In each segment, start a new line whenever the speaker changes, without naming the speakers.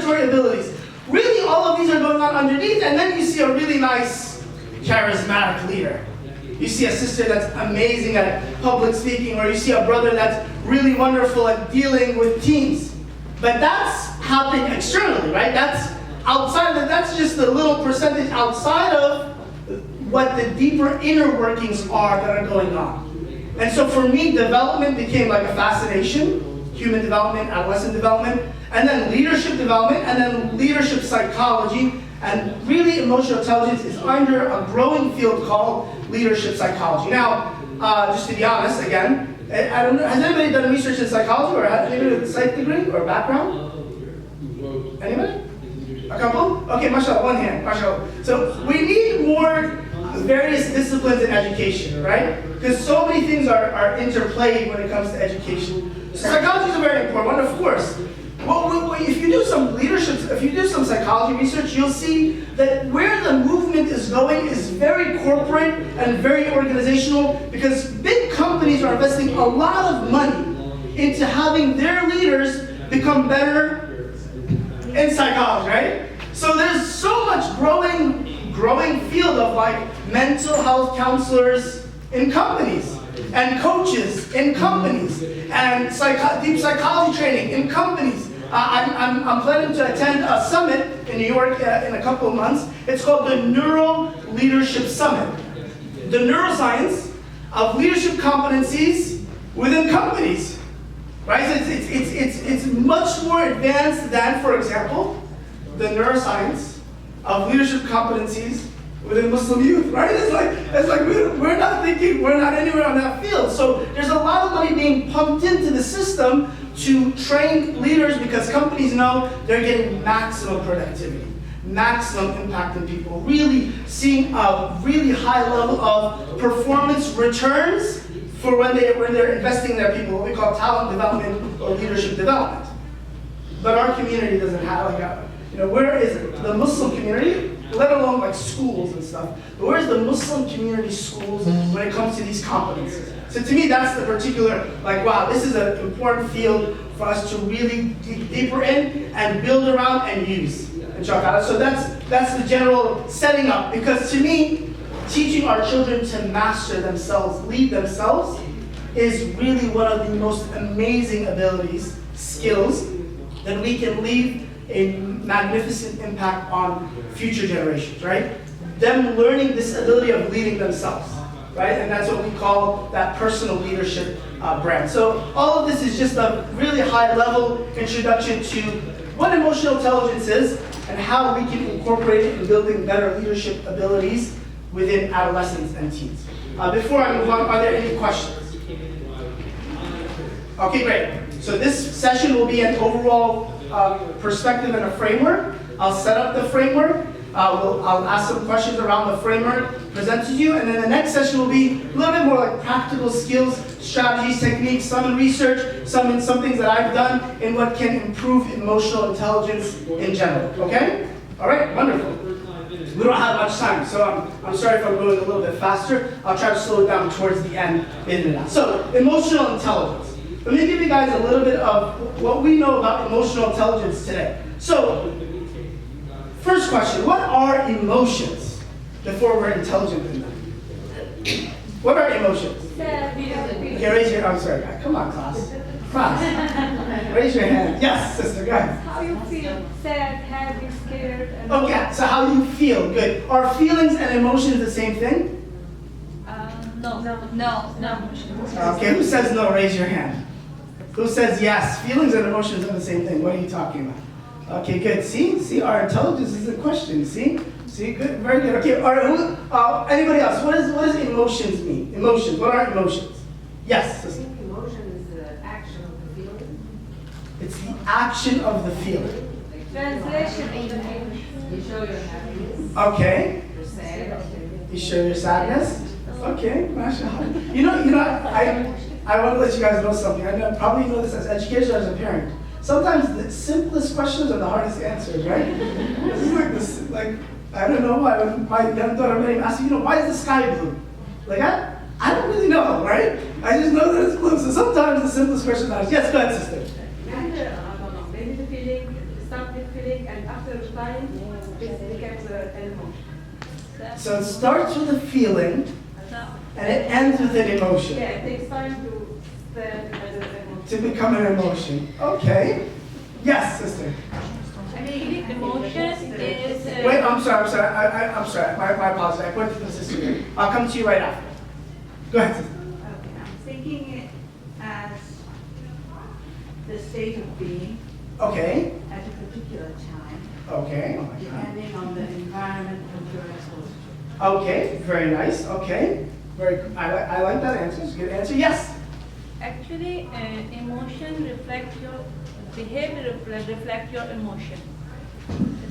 auditory abilities. Really, all of these are going on underneath, and then you see a really nice, charismatic leader. You see a sister that's amazing at public speaking, or you see a brother that's really wonderful at dealing with teams. But that's happening externally, right? That's outside of it. That's just a little percentage outside of what the deeper inner workings are that are going on. And so for me, development became like a fascination. Human development, adolescent development, and then leadership development, and then leadership psychology. And really, emotional intelligence is under a growing field called leadership psychology. Now, just to be honest, again, I don't know, has anybody done research in psychology, or has anybody with a psych degree or background? Anybody? A couple? Okay, mashallah, one hand, mashallah. So we need more various disciplines in education, right? Because so many things are interplayed when it comes to education. So psychology is a very important one, of course. Well, if you do some leadership, if you do some psychology research, you'll see that where the movement is going is very corporate and very organizational, because big companies are investing a lot of money into having their leaders become better in psychology, right? So there's so much growing field of like mental health counselors in companies, and coaches in companies, and deep psychology training in companies. I'm planning to attend a summit in New York in a couple of months. It's called the Neuro Leadership Summit. The neuroscience of leadership competencies within companies, right? So it's much more advanced than, for example, the neuroscience of leadership competencies within Muslim youth, right? It's like we're not thinking, we're not anywhere on that field. So there's a lot of money being pumped into the system to train leaders, because companies know they're getting maximum productivity, maximum impact on people, really seeing a really high level of performance returns for when they're investing in their people, what we call talent development or leadership development. But our community doesn't have where is the Muslim community, let alone like schools and stuff, but where's the Muslim community schools when it comes to these competencies? So to me, that's the particular, wow, this is an important field for us to really dig deeper in and build around and use. So that's the general setting up, because to me, teaching our children to master themselves, lead themselves, is really one of the most amazing abilities, skills, that we can leave a magnificent impact on future generations, right? Them learning this ability of leading themselves, right? And that's what we call that personal leadership brand. So all of this is just a really high-level introduction to what emotional intelligence is and how we can incorporate it in building better leadership abilities within adolescents and teens. Before I move on, are there any questions? Okay, great. So this session will be an overall perspective and a framework. I'll set up the framework. I'll ask some questions around the framework, present to you, and then the next session will be a little bit more like practical skills, strategies, techniques, some in research, some things that I've done in what can improve emotional intelligence in general. Okay? All right, wonderful. We don't have much time, so I'm sorry if I'm going a little bit faster. I'll try to slow it down towards the end. So, emotional intelligence. Let me give you guys a little bit of what we know about emotional intelligence today. So, first question, what are emotions before we're intelligent in them? What are emotions? Okay, raise your, I'm sorry, come on, class. Raise your hand. Yes, sister, go ahead.
How you feel, sad, happy, scared. And
okay, so how you feel, good. Are feelings and emotions the same thing?
No.
Okay, who says no, raise your hand. Who says yes? Feelings and emotions are the same thing. What are you talking about? Okay, good. See, our intelligence is a question. See, good, very good. Okay, all right. Anybody else? What does emotions mean? Emotions. What are emotions? Yes.
I think emotion is the action of the feeling.
It's the action of the feeling.
Translation in English.
You show your happiness.
Okay.
You're sad.
You show your sadness. Okay, mashallah. I want to let you guys know something. I probably know this as educators or as a parent. Sometimes the simplest questions are the hardest answers, right? This is like I don't know why. When my young daughter may ask me, why is the sky blue? I don't really know, right? I just know that it's blue. So sometimes the simplest question is, yes, go ahead, sister.
I don't know, maybe the feeling, start with feeling feeling, and after time, it becomes an emotion.
So it starts with a feeling, and it ends with an emotion.
Yeah, it takes time to stand as an emotion.
To become an emotion. Okay. Yes, sister.
I mean, emotion is.
Wait, I'm sorry. I'm sorry. My apologies. I pointed to the sister here. I'll come to you right after. Go ahead, sister.
Okay, I'm thinking it as the state of being
Okay.
at a particular time,
Okay. Oh my God.
depending on the environment that you're exposed to.
Okay. Very nice. Okay. I like that answer. It's a good answer. Yes.
Actually, emotion reflects your behavior, reflect your emotion.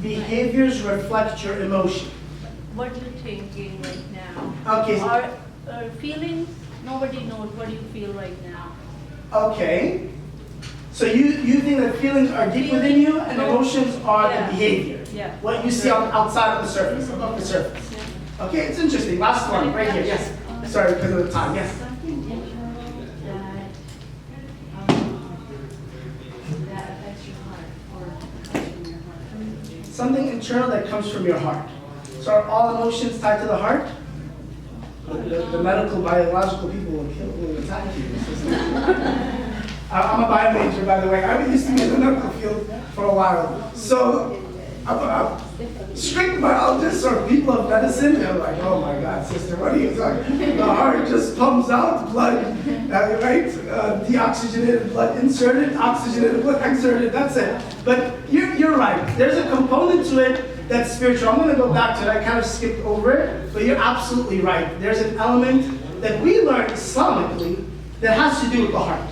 Behaviors reflect your emotion.
What you're thinking right now.
Okay.
Or feelings, nobody knows what you feel right now.
Okay. So you think that feelings are deep within you and emotions are
Yeah.
the behavior.
Yeah.
What you see outside of the surface, above the surface.
Yeah.
Okay, it's interesting. Last one, right here. Yes. Sorry, because of the time. Yes.
Something internal that affects your heart or comes from your heart.
Something internal that comes from your heart. So are all emotions tied to the heart? The medical, biological people will attack you. I'm a bio major, by the way. I used to be in the medical field for a while. So, strict biologists or people of medicine, they're like, oh my God, sister, what are you talking? The heart just pumps out blood, right? Deoxygenated blood inserted, oxygenated blood exerted, that's it. But you're right. There's a component to it that's spiritual. I'm going to go back to it. I kind of skipped over it, but you're absolutely right. There's an element that we learn Islamically that has to do with the heart.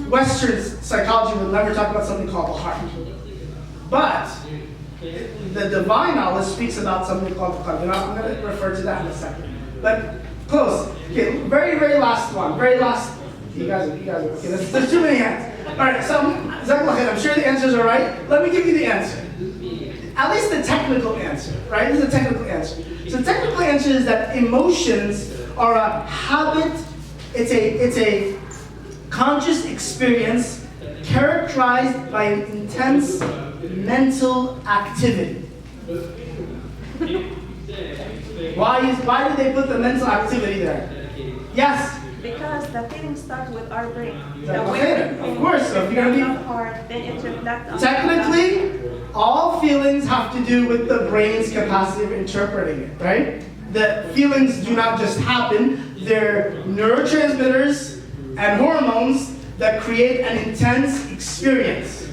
Western psychology will never talk about something called the heart. But the divine knowledge speaks about something called the qalb. I'm going to refer to that in a second. But close. Okay, very last one. Very last. You guys are okay. There's too many hands. All right, so I'm sure the answers are right. Let me give you the answer. At least the technical answer, right? This is a technical answer. So the technical answer is that emotions are a habit. It's a conscious experience characterized by an intense mental activity. Why did they put the mental activity there? Yes?
Because the feelings start with our brain.
Okay, of course. So if you're
From
gonna
the heart, then it reflects on
technically, all feelings have to do with the brain's capacity of interpreting it, right? The feelings do not just happen. They're neurotransmitters and hormones that create an intense experience,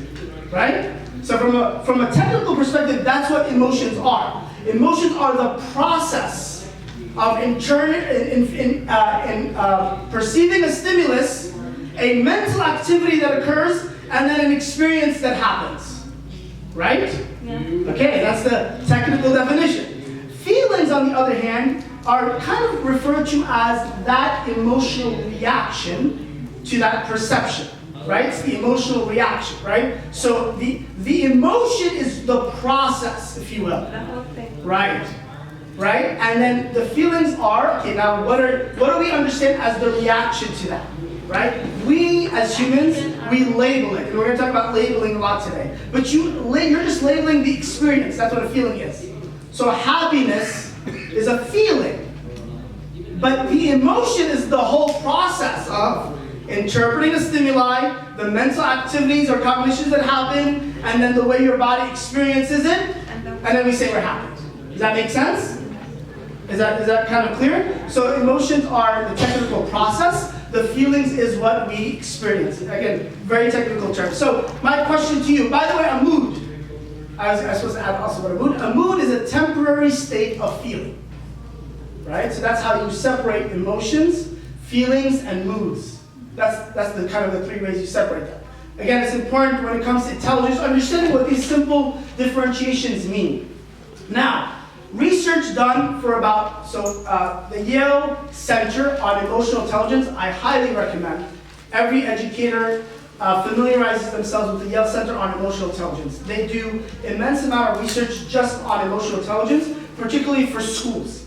right? So from a technical perspective, that's what emotions are. Emotions are the process of perceiving a stimulus, a mental activity that occurs, and then an experience that happens, right?
Yeah.
Okay, that's the technical definition. Feelings, on the other hand, are kind of referred to as that emotional reaction to that perception, right? It's the emotional reaction, right? So the emotion is the process, if you will.
the whole thing.
Right. Right? And then the feelings are, okay, now what do we understand as the reaction to that? Right? We as humans, we label it. And we're going to talk about labeling a lot today. But you're just labeling the experience. That's what a feeling is. So happiness is a feeling. But the emotion is the whole process of interpreting a stimuli, the mental activities or cognitions that happen, and then the way your body experiences it, and then we say we're happy. Does that make sense? Is that kind of clear? So emotions are the technical process. The feelings is what we experience. Again, very technical term. So my question to you, by the way, a mood. I was supposed to add also what a mood. A mood is a temporary state of feeling. Right? So that's how you separate emotions, feelings, and moods. That's the kind of the three ways you separate them. Again, it's important when it comes to intelligence, understanding what these simple differentiations mean. Now, research done for the Yale Center on Emotional Intelligence, I highly recommend. Every educator familiarizes themselves with the Yale Center on Emotional Intelligence. They do immense amount of research just on emotional intelligence, particularly for schools.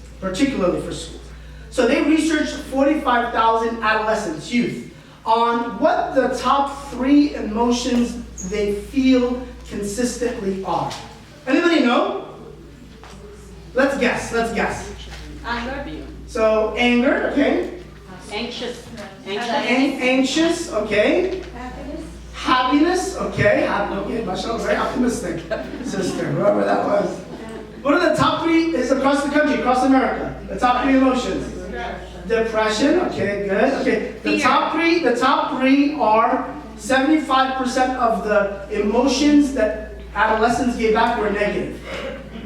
So they researched 45,000 adolescents, youth, on what the top 3 emotions they feel consistently are? Anybody know? Let's guess.
Anger.
So anger, okay.
Anxious.
Anxious, okay. Happiness, okay. Okay, mashallah, very optimistic sister, whoever that was. What are the top 3 is across the country, across America? The top 3 emotions. Depression, okay, good. Okay, the top three are 75% of the emotions that adolescents gave back were negative.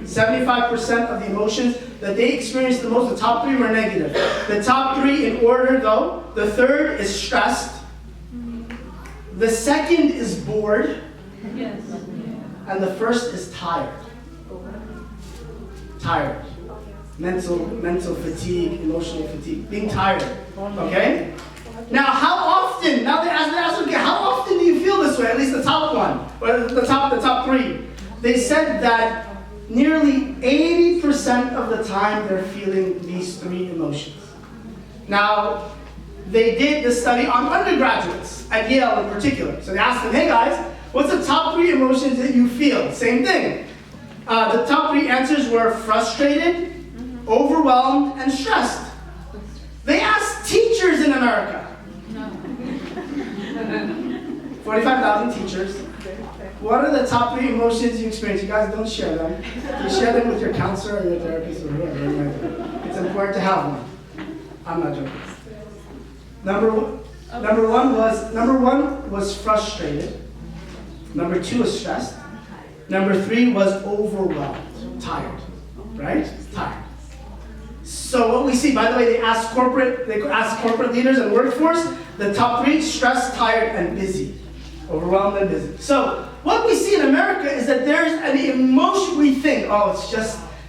75% of the emotions that they experienced the most, the top 3 were negative. The top 3 in order though, the third is stressed. The second is bored.
Yes.
And the first is tired. Tired. Mental fatigue, emotional fatigue, being tired. Okay? Now how often, now they ask, okay, how often do you feel this way? At least the top one, or the top 3. They said that nearly 80% of the time they're feeling these 3 emotions. Now, they did this study on undergraduates at Yale in particular. So they asked them, hey guys, what's the top 3 emotions that you feel? Same thing. The top 3 answers were frustrated, overwhelmed, and stressed. They asked teachers in America. 45,000 teachers. What are the top 3 emotions you experience? You guys don't share them. You share them with your counselor or your therapist or whoever. It's important to have one. I'm not joking. Number one was frustrated. Number 2 was stressed. Number 3 was overwhelmed, tired, right? Tired. So what we see, by the way, they asked corporate leaders and workforce, the top 3, stressed, tired, and busy. Overwhelmed and busy. So what we see in America is that there's an emotion. We think, oh,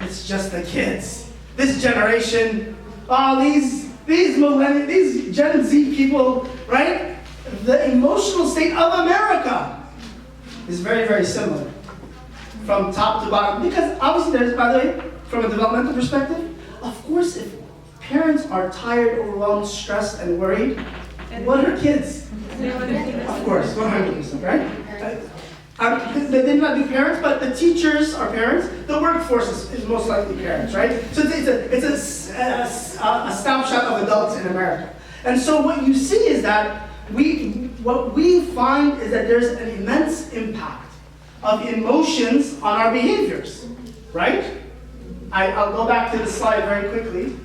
it's just the kids, this generation, oh, these millennials, these Gen Z people, right? The emotional state of America is very, very similar from top to bottom. Because obviously there's, by the way, from a developmental perspective, of course, if parents are tired, overwhelmed, stressed, and worried, what are kids? Of course, 100%, right? They did not be parents, but the teachers are parents. The workforce is most likely parents, right? So it's a snapshot of adults in America. And so what you see is that what we find is that there's an immense impact of emotions on our behaviors, right? I'll go back to the slide very quickly.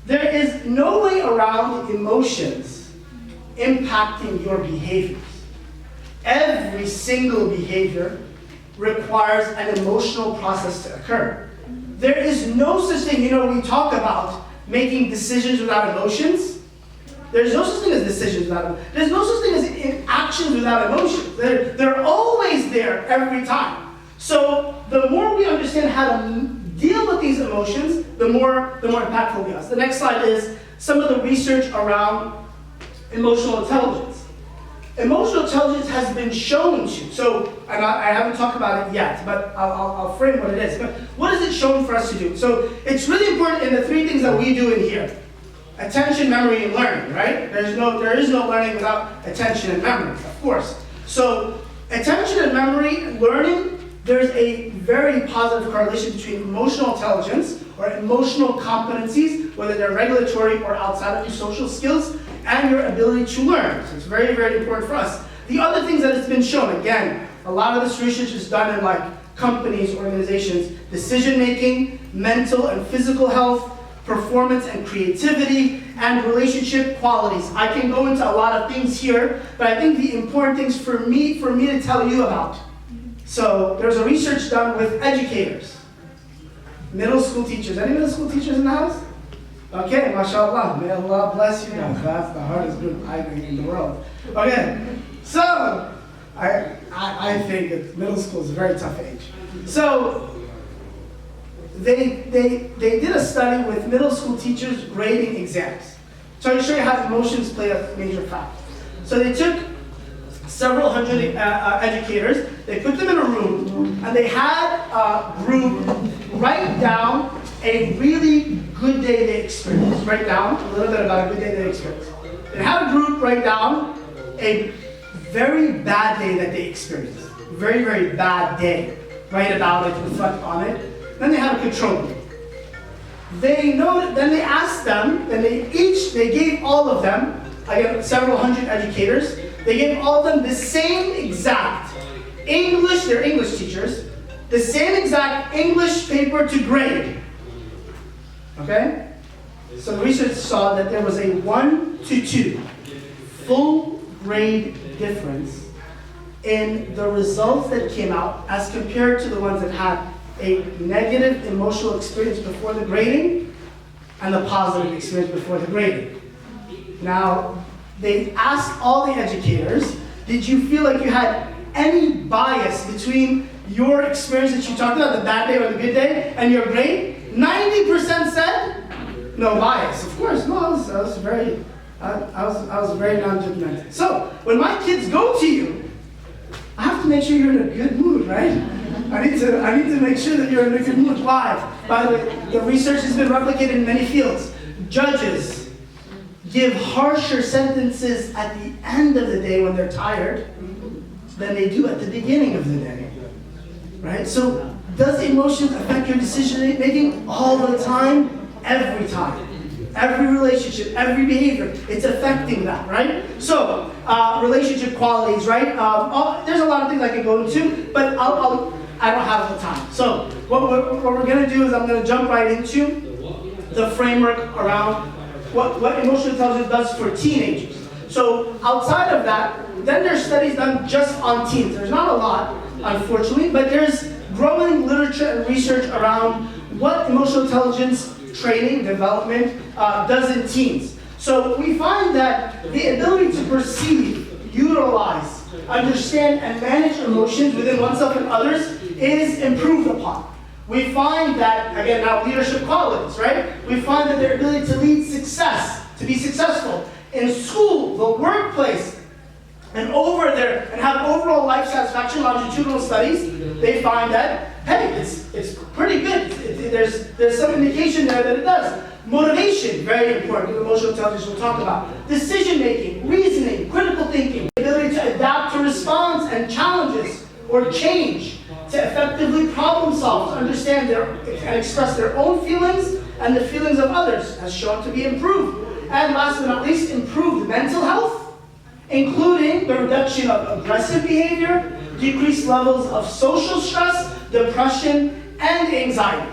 There is no way around emotions impacting your behaviors. Every single behavior requires an emotional process to occur. There is no such thing, we talk about making decisions without emotions. There's no such thing as decisions without emotions. There's no such thing as actions without emotions. They're always there every time. So the more we understand how to deal with these emotions, the more impactful we are. So the next slide is some of the research around emotional intelligence. Emotional intelligence has been shown to, and I haven't talked about it yet, but I'll frame what it is. But what is it shown for us to do? So it's really important in the 3 things that we do in here. Attention, memory, and learning, right? There is no learning without attention and memory, of course. So attention and memory and learning, there's a very positive correlation between emotional intelligence or emotional competencies, whether they're regulatory or outside of your social skills, and your ability to learn. So it's very, very important for us. The other things that it's been shown, again, a lot of this research is done in companies, organizations, decision making, mental and physical health, performance and creativity, and relationship qualities. I can go into a lot of things here, but I think the important things for me to tell you about. So there's a research done with educators, middle school teachers. Any middle school teachers in the house? Okay, mashallah, may Allah bless you guys. That's the hardest group I think in the world. Okay, so I think that middle school is a very tough age. So they did a study with middle school teachers grading exams. So I'll show you how emotions play a major factor. So they took several hundred educators, they put them in a room, and they had a group write down a really good day they experienced. Write down a little bit about a good day they experienced. They had a group write down a very bad day that they experienced. very, very bad day. Write about it, reflect on it. Then they had a control group. Then they asked them, and they gave all of them, I got several hundred educators, they gave all of them the same exact English, they're English teachers, the same exact English paper to grade. Okay? So the research saw that there was a 1 to 2 full grade difference in the results that came out as compared to the ones that had a negative emotional experience before the grading and the positive experience before the grading. Now, they asked all the educators, did you feel like you had any bias between your experience that you talked about, the bad day or the good day, and your grade? 90% said no bias. Of course, no, I was very non-judgmental. So, when my kids go to you, I have to make sure you're in a good mood, right? I need to make sure that you're in a good mood. Why? By the way, the research has been replicated in many fields. Judges give harsher sentences at the end of the day when they're tired than they do at the beginning of the day. Right? So, does emotions affect your decision making all the time? Every time. Every relationship, every behavior, it's affecting that, right? So, relationship qualities, right? There's a lot of things I can go into, but I don't have the time. So, what we're going to do is I'm going to jump right into the framework around what emotional intelligence does for teenagers. So, outside of that, then there's studies done just on teens. There's not a lot, unfortunately, but there's growing literature and research around what emotional intelligence training, development does in teens. So we find that the ability to perceive, utilize, understand, and manage emotions within oneself and others is improved upon. We find that, again, now leadership qualities, right? We find that their ability to lead success, to be successful in school, the workplace, and have overall life satisfaction. Longitudinal studies, they find that, hey, it's pretty good. There's some indication there that it does. Motivation, very important. Emotional intelligence we'll talk about. Decision making, reasoning, critical thinking, ability to adapt to response and challenges or change, to effectively problem solve, to understand and express their own feelings and the feelings of others, has shown to be improved. And last but not least, improved mental health, including the reduction of aggressive behavior, decreased levels of social stress, depression, and anxiety.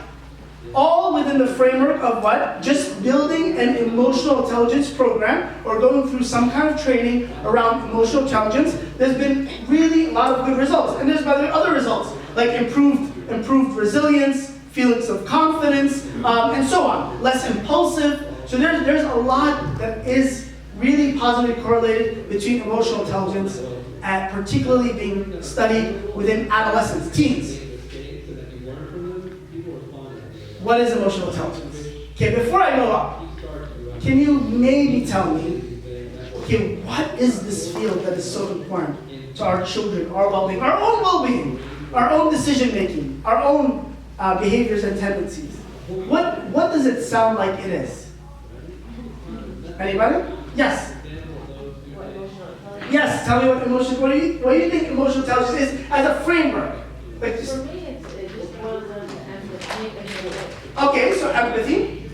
All within the framework of what? Just building an emotional intelligence program or going through some kind of training around emotional intelligence. There's been really a lot of good results. And there's other results, like improved resilience, feelings of confidence, and so on. Less impulsive. So there's a lot that is really positively correlated between emotional intelligence and particularly being studied within adolescents, teens. What is emotional intelligence? Okay, before I go up, can you maybe tell me, okay, what is this field that is so important to our children, our well-being, our own decision-making, our own behaviors and tendencies? What does it sound like it is? Anybody? Yes. Yes, tell me what do you think emotional intelligence is as a framework? Like just,
For me, it just boils down to empathy.
okay, so empathy.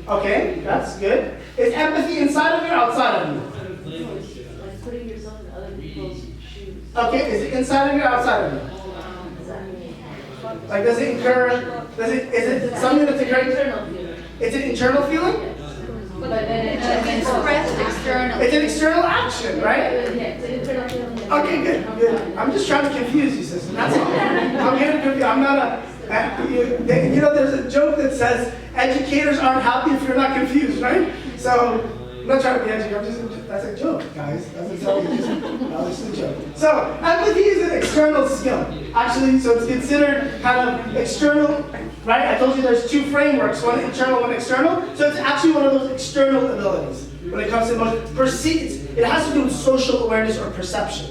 Okay, that's good. Is empathy inside of you or outside of you?
Like putting yourself in other people's shoes.
Okay, is it inside of you or outside of you? Like is it something that's occurring?
Internal feeling.
It's an internal feeling?
But then
It's expressed externally.
It's an external action, right?
Yeah, it's an internal feeling.
Okay, good. I'm just trying to confuse you, sister. That's all. I'm here to confuse. I'm not there's a joke that says educators aren't happy if you're not confused, right? So I'm not trying to be educated. That's a joke, guys. That's a joke. So empathy is an external skill, actually. So it's considered kind of external, right? I told you there's two frameworks, one internal, one external. So it's actually one of those external abilities when it comes to emotion. It has to do with social awareness or perception.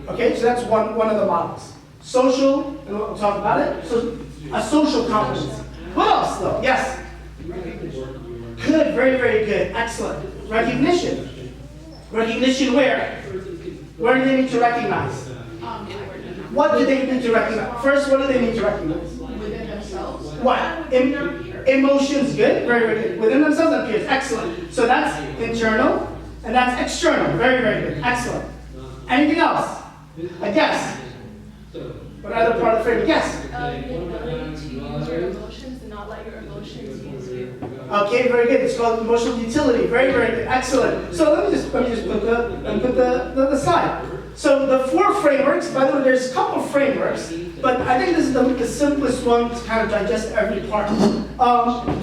Okay, so that's one of the models. Social, and we'll talk about it. So a social competence. What else, though? Yes. Good, very, very good. Excellent. Recognition. Recognition where? Where do they need to recognize? What do they need to recognize? First, what do they need to recognize?
Within themselves.
What? Emotions, good, very, very good. Within themselves and peers, excellent. So that's internal, and that's external, very, very good, excellent. Anything else? A guess? What other part of the framework? Yes?
The ability to use your emotions and not let your emotions use you.
Okay, very good. It's called emotional utility. Very, very good. Excellent. So let me just put the slide. So the 4 frameworks, by the way, there's a couple of frameworks, but I think this is the simplest one to kind of digest every part.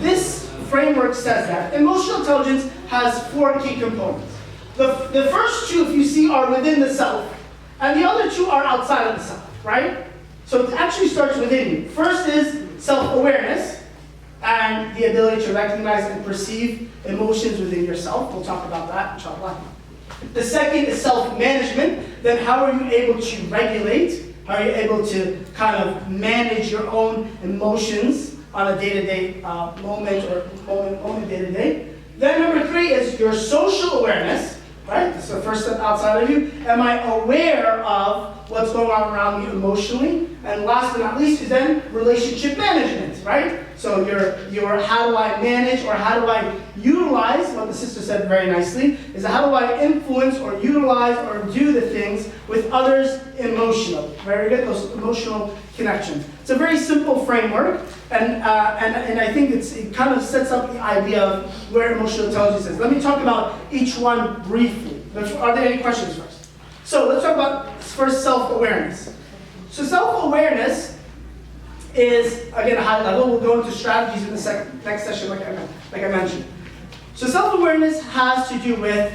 This framework says that emotional intelligence has 4 key components. The first 2, if you see, are within the self, and the other 2 are outside of the self, right? So it actually starts within you. First is self-awareness, and the ability to recognize and perceive emotions within yourself. We'll talk about that, inshallah. The second is self-management. Then how are you able to regulate? How are you able to kind of manage your own emotions on a day-to-day moment day-to-day? Then number 3 is your social awareness, right? This is the first step outside of you. Am I aware of what's going on around me emotionally? And last but not least is then relationship management, right? So your how do I manage or how do I utilize, what the sister said very nicely, is how do I influence or utilize or do the things with others emotionally. Very good, those emotional connections. It's a very simple framework, and I think it kind of sets up the idea of where emotional intelligence is. Let me talk about each one briefly. Are there any questions first? So let's talk about first self-awareness. So self-awareness is, again, a high level. We'll go into strategies in the next session, like I mentioned. So self-awareness has to do with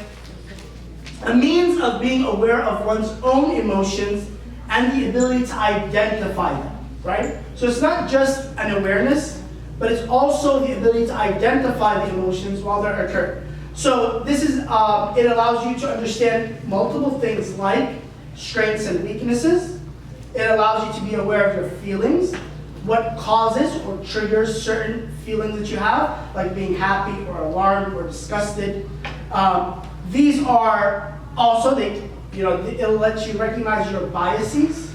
a means of being aware of one's own emotions and the ability to identify them, right? So it's not just an awareness, but it's also the ability to identify the emotions while they're occurring. So this is, it allows you to understand multiple things like strengths and weaknesses. It allows you to be aware of your feelings, what causes or triggers certain feelings that you have, like being happy or alarmed or disgusted. These are also, it'll let you recognize your biases,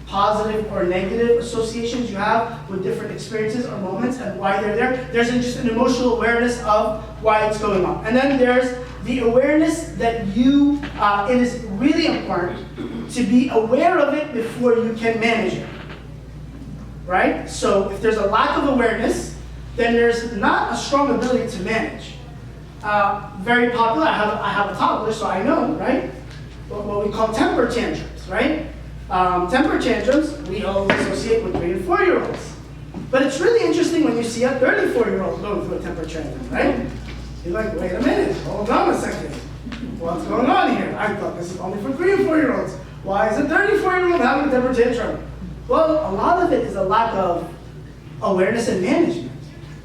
positive or negative associations you have with different experiences or moments and why they're there. There's just an emotional awareness of why it's going on. And then there's the awareness that it is really important to be aware of it before you can manage it, right? So if there's a lack of awareness, then there's not a strong ability to manage. Very popular, I have a toddler, so I know, right? What we call temper tantrums, right? Temper tantrums, we all associate with 3 and 4-year-olds. But it's really interesting when you see a 34-year-old going through a temper tantrum, right? You're like, wait a minute, hold on a second. What's going on here? I thought this is only for 3 and 4-year-olds. Why is a 34-year-old having a temper tantrum? Well, a lot of it is a lack of awareness and management,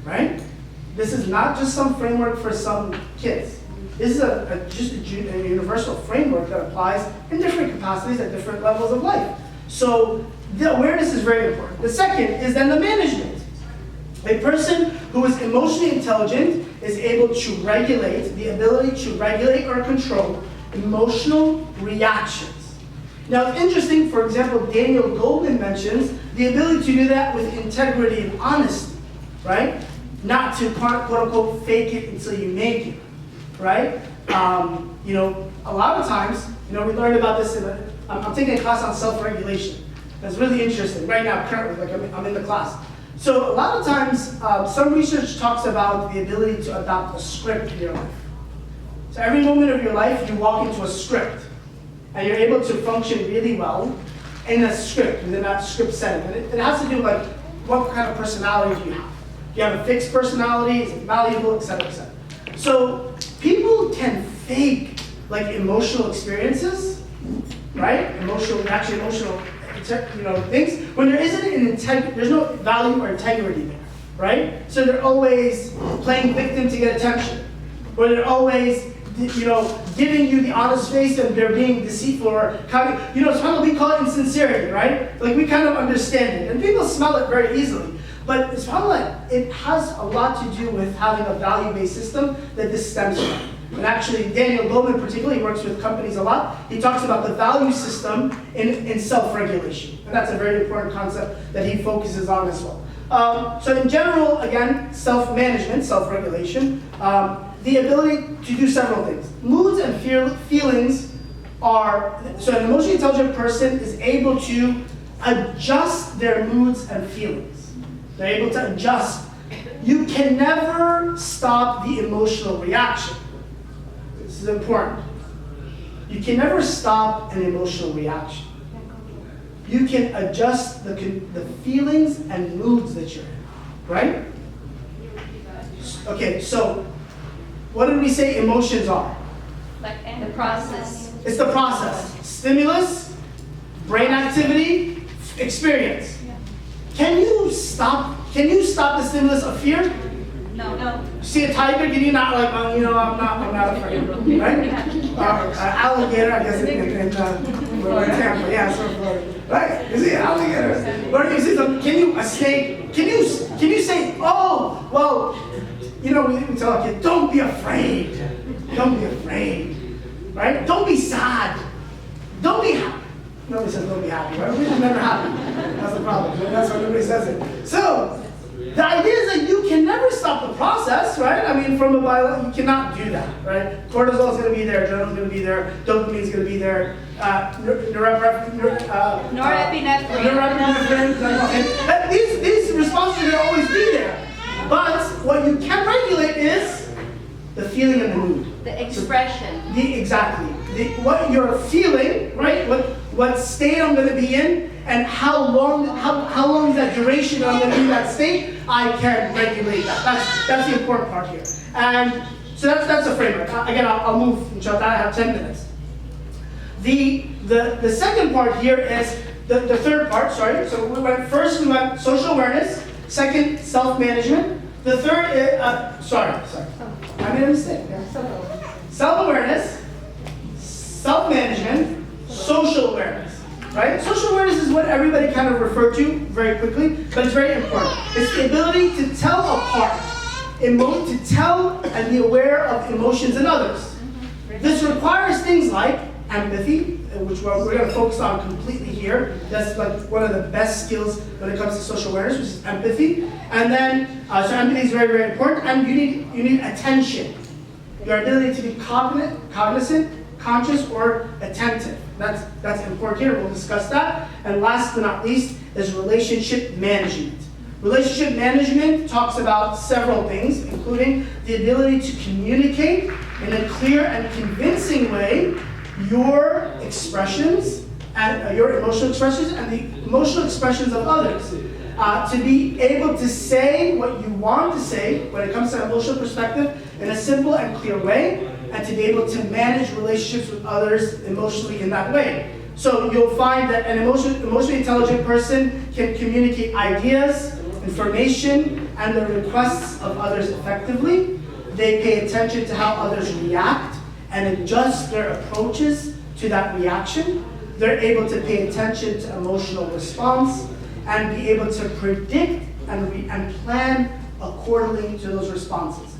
right? This is not just some framework for some kids. This is just a universal framework that applies in different capacities at different levels of life. So the awareness is very important. The second is then the management. A person who is emotionally intelligent is able to regulate, the ability to regulate or control emotional reactions. Now it's interesting, for example, Daniel Goldman mentions the ability to do that with integrity and honesty, right? Not to quote unquote fake it until you make it, right? A lot of times, we learned about this I'm taking a class on self-regulation. That's really interesting right now, currently, like I'm in the class. So a lot of times, some research talks about the ability to adopt a script in your life. So every moment of your life, you walk into a script, and you're able to function really well in a script, within that script setting. And it has to do with what kind of personality do you have. Do you have a fixed personality? Is it malleable, et cetera, et cetera. So people can fake emotional experiences, right? Emotional reaction, emotional things, when there isn't there's no value or integrity there, right? So they're always playing victim to get attention, or they're always, giving you the honest face and they're being deceitful, or it's kind of, we call it insincerity, right? Like we kind of understand it, and people smell it very easily. But it's probably it has a lot to do with having a value-based system that this stems from. And actually, Daniel Goleman particularly works with companies a lot. He talks about the value system in self-regulation. And that's a very important concept that he focuses on as well. So in general, again, self-management, self-regulation, the ability to do several things. Moods and feelings are, so an emotionally intelligent person is able to adjust their moods and feelings. They're able to adjust. You can never stop the emotional reaction. This is important. You can never stop an emotional reaction. You can adjust the feelings and moods that you're in, right? Okay, so what did we say emotions are?
Like the process.
It's the process. Stimulus, brain activity, experience. Can you stop the stimulus of fear?
No.
See a tiger, can you not like, I'm not afraid, right? Alligator, I guess in Tampa, yeah, so Florida. Right? You see an alligator. Or you see a snake, can you say, oh, well, we tell our kids, don't be afraid. Don't be afraid. Right? Don't be sad. Don't be happy. Nobody says don't be happy, right? We're never happy. That's the problem. That's why nobody says it. So, the idea is that you can never stop the process, right? I mean, from a bio, you cannot do that, right? Cortisol is going to be there, adrenal is going to be there, dopamine is going to be there, norepinephrine. These responses are going to always be there. But what you can regulate is the feeling and the mood.
The expression.
What you're feeling, right? What state I'm going to be in, and how long is that duration I'm going to be in that state, I can regulate that. That's the important part here. And so that's a framework. Again, I'll move, inshallah, I have 10 minutes. The second part here is the third part, sorry. So we went social awareness, second, self-management. The third is, sorry. I made a mistake. Yeah. Self-awareness, self-management, social awareness. Right? Social awareness is what everybody kind of referred to very quickly, but it's very important. It's the ability to tell apart, to tell and be aware of emotions in others. This requires things like empathy, which we're going to focus on completely here. That's like one of the best skills when it comes to social awareness, which is empathy. And then, so empathy is very, very important. And you need attention. Your ability to be cognizant, conscious, or attentive. That's important here. We'll discuss that. And last but not least is relationship management. Relationship management talks about several things, including the ability to communicate in a clear and convincing way your expressions and your emotional expressions and the emotional expressions of others. To be able to say what you want to say when it comes to an emotional perspective in a simple and clear way, and to be able to manage relationships with others emotionally in that way. So you'll find that an emotionally intelligent person can communicate ideas, information, and the requests of others effectively. They pay attention to how others react and adjust their approaches to that reaction. They're able to pay attention to emotional response and be able to predict and plan accordingly to those responses.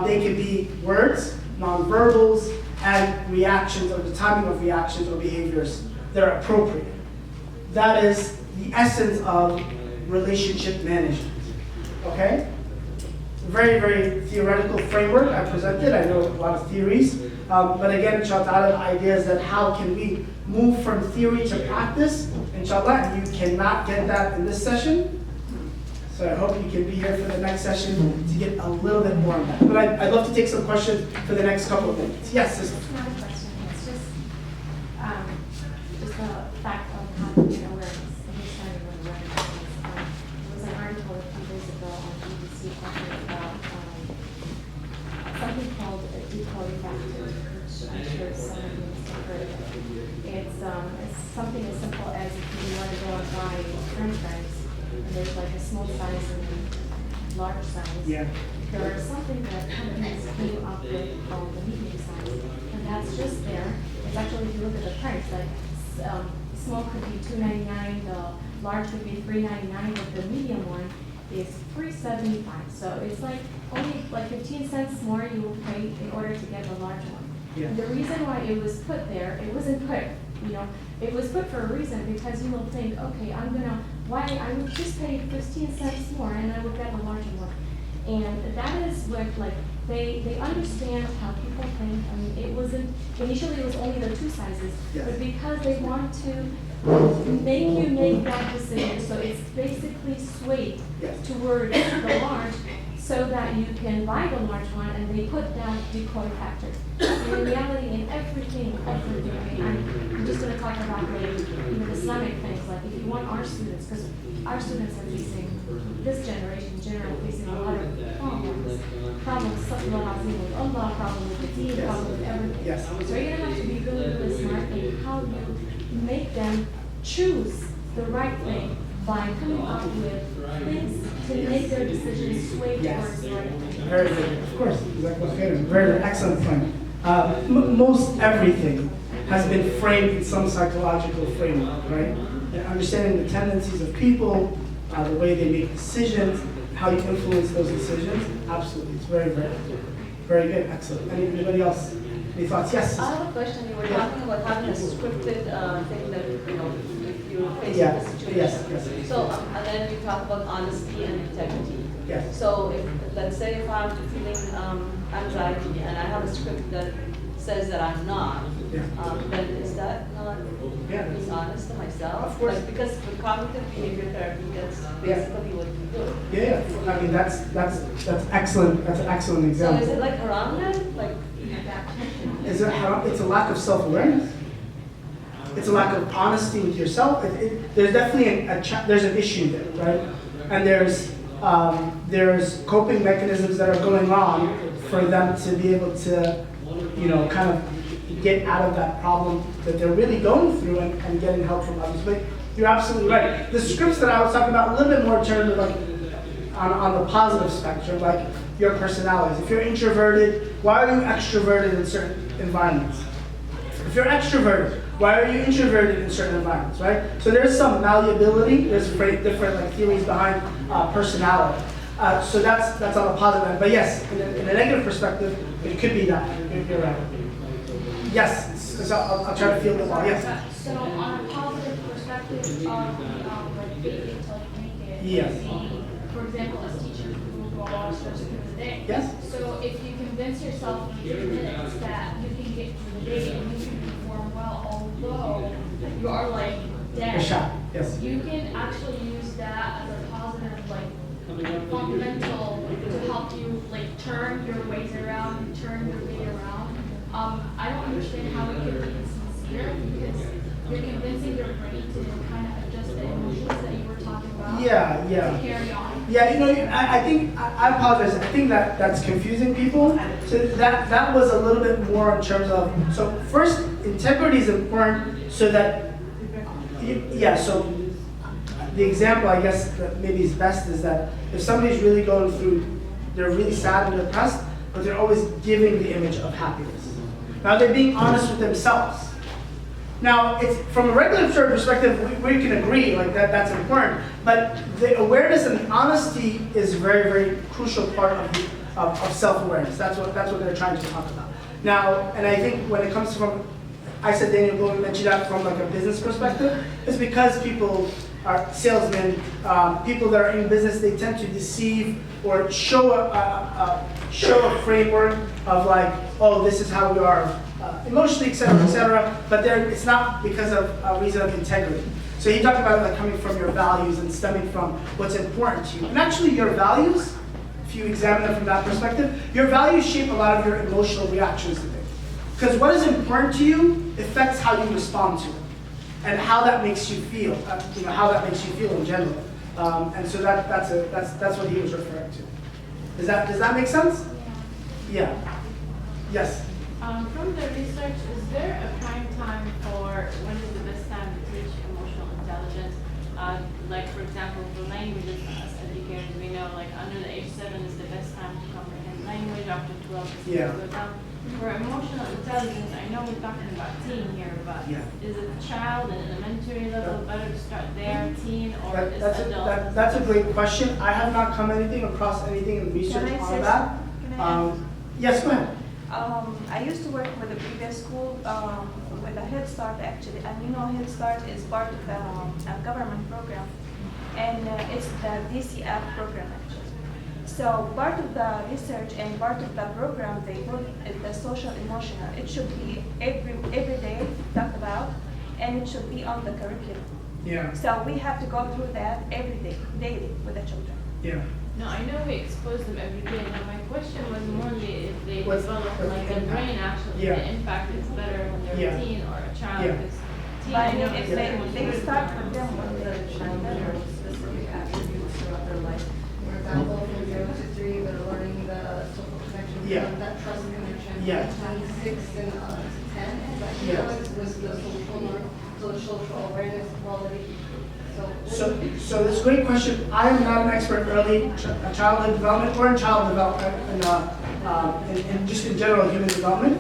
They could be words, nonverbals, and reactions, or the timing of reactions or behaviors that are appropriate. That is the essence of relationship management. Okay? Very, very theoretical framework I presented. I know a lot of theories. But again, inshallah, the idea is that how can we move from theory to practice, inshallah, and you cannot get that in this session. So I hope you can be here for the next session to get a little bit more on that. But I'd love to take some questions for the next couple of minutes. Yes, sister.
It's not a question, it's just a fact of having awareness, understanding what awareness is. There was an article a few days ago on BBC talking about something called a decoy factor, which I'm sure some of you must have heard of. It's something as simple as if you want to go and buy French fries, and there's like a small size and a large size.
Yeah.
There is something that companies came up with called the medium size, and that's just there. It's actually, if you look at the price, like small could be $2.99, the large could be $3.99, but the medium one is $3.75. So it's like only like 15 cents more you will pay in order to get the large one.
Yeah.
The reason why it was put there, it wasn't put, it was put for a reason, because you will think, okay, I would just pay 15 cents more and I would get a larger one. And that is what, like, they understand how people think. I mean, initially it was only the 2 sizes,
Yes.
but because they want to make you make that decision, so it's basically swayed
Yes.
towards the large, so that you can buy the large one, and they put that decoy factor. In reality, in everything, I mean, I'm just gonna talk about like even Islamic things, like if you want our students, because our students are facing, this generation in general, facing a lot of problems, subhanAllah, with Allah, problem with the deen, problem with everything.
Yes.
So you're gonna have to be really, really smart in how you make them choose the right thing by coming up with things to make their decisions sway
Yes.
towards the right thing.
Very good. Of course, exactly. Very excellent point. Most everything has been framed in some psychological framework, right? And understanding the tendencies of people, the way they make decisions, how you influence those decisions. Absolutely, it's very good. Excellent. Anybody else? Any thoughts? Yes.
I have a question. You were talking about having a scripted thing that, if you're facing
Yeah.
the situation.
Yes.
So, and then you talk about honesty and integrity.
Yes.
So if, let's say if I'm feeling anxiety and I have a script that says that I'm not,
Yeah.
then is that not
Yeah.
being honest to myself?
Of course.
Like, because with cognitive behavior therapy, that's basically what you do.
Yeah. I mean, that's excellent. That's an excellent
So
example.
is it like haram then? Like,
Is it haram? It's a lack of self-awareness. It's a lack of honesty with yourself. There's definitely there's an issue there, right? And there's coping mechanisms that are going on for them to be able to, kind of get out of that problem that they're really going through and getting help from others. But you're absolutely right. The scripts that I was talking about a little bit more in terms of like on the positive spectrum, like your personalities. If you're introverted, why are you extroverted in certain environments? If you're extroverted, why are you introverted in certain environments, right? So there's some malleability, there's different like theories behind personality. So that's on the positive end. But yes, in a negative perspective, it could be that. You're right. Yes, so I'll try to field it well. Yes.
So on a positive perspective of like failing to like make it.
Yes.
For example, as teachers who go all sorts through the day.
Yes.
So if you convince yourself in 3 minutes that you can get through the day and you can perform well, although you are like dead.
A shot. Yes.
You can actually use that as a positive, like fundamental to help you like turn your ways around, turn your day around. I don't understand how it could be insincere because you're convincing your brain to kind of adjust the emotions that you were talking about.
Yeah.
To carry on.
Yeah, I think, I apologize, I think that's confusing people. So that was a little bit more in terms of, so first, integrity is important so that, so the example I guess that maybe is best is that if somebody's really going through, they're really sad and depressed, but they're always giving the image of happiness. Now they're being honest with themselves. Now, it's from a regulatory perspective, we can agree like that's important. But the awareness and the honesty is very, very crucial part of self-awareness. That's what they're trying to talk about. Now, and I think when it comes from, I said Daniel Goleman mentioned that from like a business perspective, it's because people are salesmen, people that are in business, they tend to deceive or show a framework of like, oh, this is how we are emotionally, et cetera, but it's not because of a reason of integrity. So you talk about like coming from your values and stemming from what's important to you. And actually your values, if you examine them from that perspective, your values shape a lot of your emotional reactions to things. Because what is important to you affects how you respond to it. And how that makes you feel, how that makes you feel in general. And so that's what he was referring to. Does that make sense? Yeah. Yes.
From the research, is there a prime time for when is the best time to teach emotional intelligence? Like for example, for languages, as educators, we know like under the age 7 is the best time to comprehend language. After 12 is
Yeah.
to go down. For emotional intelligence, I know we're talking about teen here, but
Yeah.
is a child at an elementary level better to start there, teen, or is adult?
That's a great question. I have not come across anything in research
Can I
on
say
that.
something? Can I add?
Yes, go ahead.
I used to work with a previous school with a Head Start actually, and you know Head Start is part of a government program, and it's the DCF program actually. So part of the research and part of the program they put is the social emotional. It should be every day talked about, and it should be on the curriculum.
Yeah.
So we have to go through that every day, daily with the children.
Yeah.
No, I know we expose them every day. Now, my question was more if they
What's
develop,
the
like, their
impact?
brain actually,
Yeah.
the impact is better when they're
Yeah.
a teen or a child,
Yeah.
because teen,
But
I know,
if
is
they
much
start with them when they're
Specific attributes throughout their life. For example, from 0 to 3, they're learning the social connection,
Yeah.
that trust connection.
Yeah.
From 6 and to 10, like,
Yeah.
was the social norm, so the social awareness quality.
So this is a great question. I am not an expert in early childhood development or in child development and just in general human development.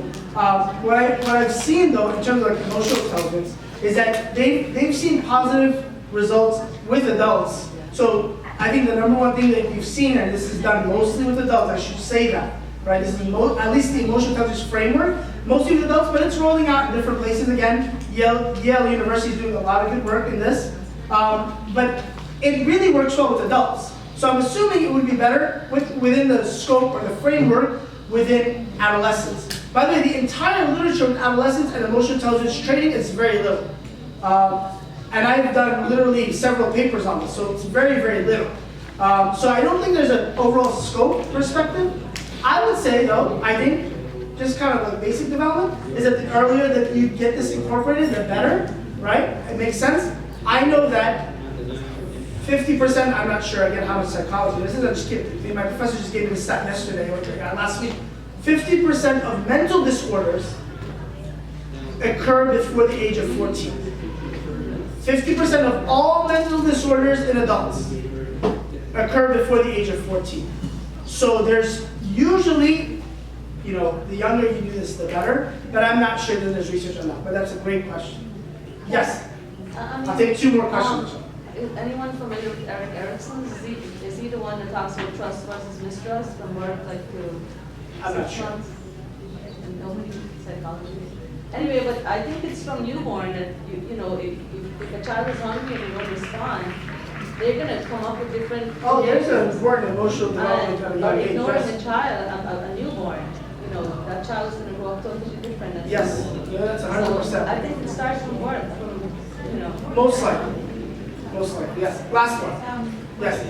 What I've seen though in terms of like emotional intelligence is that they've seen positive results with adults. So I think the number one thing that you've seen, and this is done mostly with adults, I should say that, right? This is at least the emotional intelligence framework, mostly with adults, but it's rolling out in different places. Again, Yale University is doing a lot of good work in this. But it really works well with adults. So I'm assuming it would be better within the scope or the framework within adolescents. By the way, the entire literature on adolescents and emotional intelligence training is very little. And I've done literally several papers on this, so it's very, very little. So I don't think there's an overall scope perspective. I would say though, I think just kind of the basic development is that the earlier that you get this incorporated, the better, right? It makes sense. I know that 50%, I'm not sure again how much psychology this is, I'm just kidding. My professor just gave me this stat yesterday or last week. 50% of mental disorders occur before the age of 14. 50% of all mental disorders in adults occur before the age of 14. So there's usually, the younger you do this, the better, but I'm not sure that there's research on that, but that's a great question. Yes? I'll take 2 more questions.
Is anyone familiar with Eric Erickson? Is he the one that talks about trust versus mistrust from work like to
I'm not
6
sure.
months? And nobody psychology. Anyway, but I think it's from newborn that if a child is hungry and you don't respond, they're gonna come up with different.
Oh, there's an important emotional development at a young age.
Ignoring
Yes.
a child, a newborn, that child is gonna grow up totally different.
Yes, yeah, that's 100%.
So I think it starts from birth,
Most likely. Most likely, yes. Last one. Yes.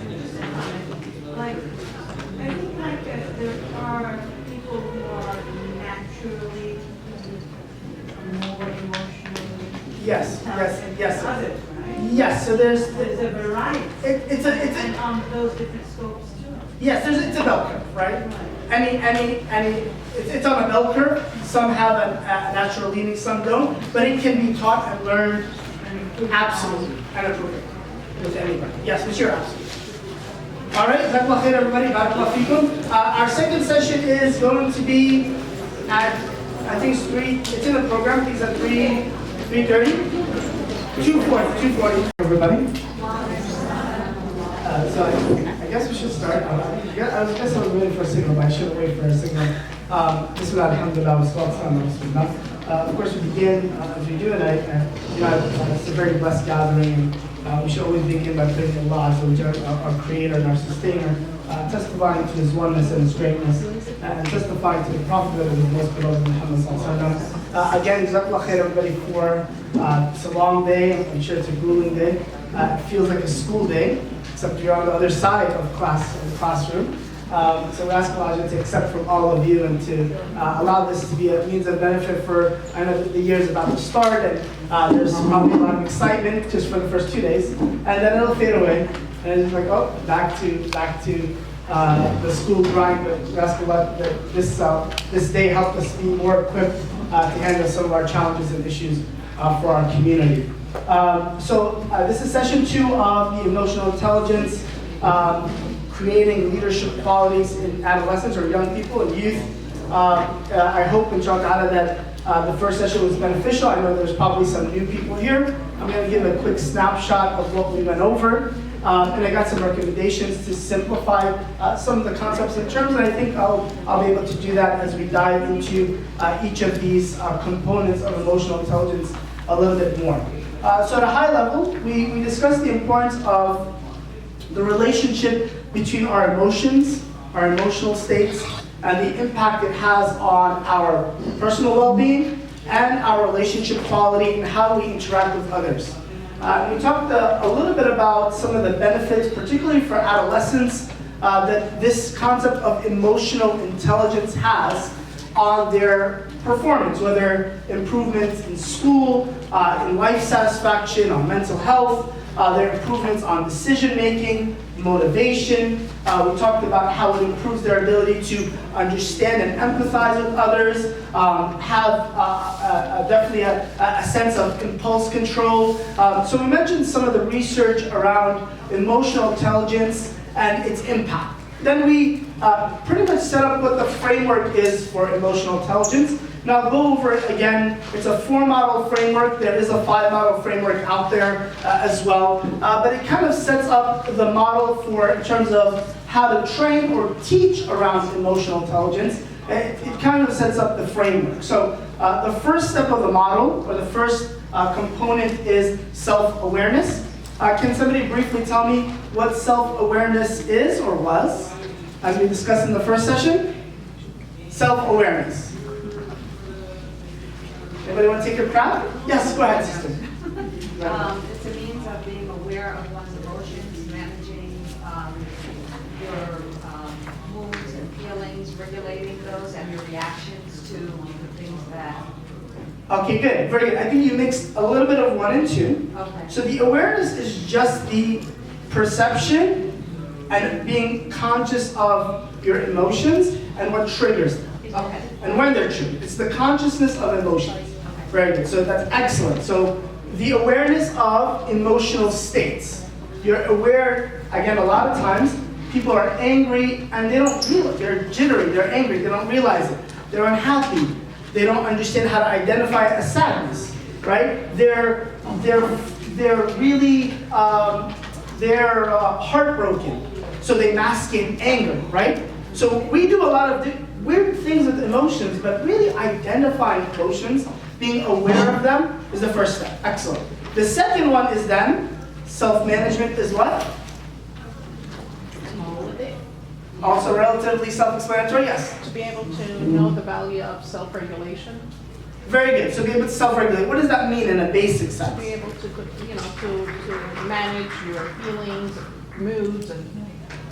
Like, I think like there are people who are naturally more emotionally
Yes, yes.
others, right?
Yes, so there's
a variety.
it's
And on those different scopes too.
yes, it's a bell curve, right? It's on a bell curve. Some have a natural leaning, some don't, but it can be taught and learned absolutely and improved with anybody. Yes, but you're absolutely. All right, Jazakallah khair everybody, barakallah feekum. Our second session is going to be at, I think it's 3, it's in the program, I think it's at 3:30? 2:40, everybody. So I guess we should start. I guess I was waiting for a signal, but I should have waited for a signal. Bismillah, alhamdulillah, wa salatu wassalamu ala rasulillah. Of course, we begin as we do, and it's a very blessed gathering. We should always begin by praising Allah, our Creator and our Sustainer, testifying to His oneness and His greatness, and testifying to the Prophet of His most beloved Muhammad sallallahu alaihi wasallam. Again, jazakallah khair everybody for it's a long day. I'm sure it's a grueling day. It feels like a school day, except you're on the other side of the classroom. So we ask Allah to accept from all of you and to allow this to be a means of benefit for, I know that the year is about to start and there's probably a lot of excitement just for the first 2 days, and then it'll fade away and it's like, oh, back to the school grind. But we ask Allah that this day help us be more equipped to handle some of our challenges and issues for our community. So this is session 2 of the emotional intelligence, creating leadership qualities in adolescents or young people and youth. I hope, inshallah, that the first session was beneficial. I know there's probably some new people here. I'm going to give a quick snapshot of what we went over. And I got some recommendations to simplify some of the concepts and terms, and I think I'll be able to do that as we dive into each of these components of emotional intelligence a little bit more. So at a high level, we discussed the importance of the relationship between our emotions, our emotional states, and the impact it has on our personal well-being and our relationship quality and how we interact with others. We talked a little bit about some of the benefits, particularly for adolescents, that this concept of emotional intelligence has on their performance, whether improvements in school, in life satisfaction, on mental health, their improvements on decision making, motivation. We talked about how it improves their ability to understand and empathize with others, have definitely a sense of impulse control. So we mentioned some of the research around emotional intelligence and its impact. Then we pretty much set up what the framework is for emotional intelligence. Now I'll go over it again. It's a 4-model framework. There is a 5-model framework out there as well. But it kind of sets up the model for in terms of how to train or teach around emotional intelligence. It kind of sets up the framework. So the first step of the model, or the first component, is self-awareness. Can somebody briefly tell me what self-awareness is or was, as we discussed in the first session? Self-awareness. Anybody want to take a crack? Yes, go ahead, sister.
It's a means of being aware of one's emotions, managing your moods and feelings, regulating those, and your reactions to the things that...
Okay, good, very good. I think you mixed a little bit of 1 and 2.
Okay.
So the awareness is just the perception and being conscious of your emotions and what triggers them.
Okay.
And when they're triggered. It's the consciousness of emotions. Very good, so that's excellent. So the awareness of emotional states. You're aware, again, a lot of times, people are angry and they don't feel it. They're jittery, they're angry, they don't realize it. They're unhappy. They don't understand how to identify a sadness, right? They're really, they're heartbroken. So they mask in anger, right? So we do a lot of weird things with emotions, but really identifying emotions, being aware of them, is the first step. Excellent. The second one is then, self-management is what? Also relatively self-explanatory, yes?
To be able to know the value of self-regulation.
Very good, so be able to self-regulate. What does that mean in a basic sense?
To be able to, to manage your feelings, moods, and...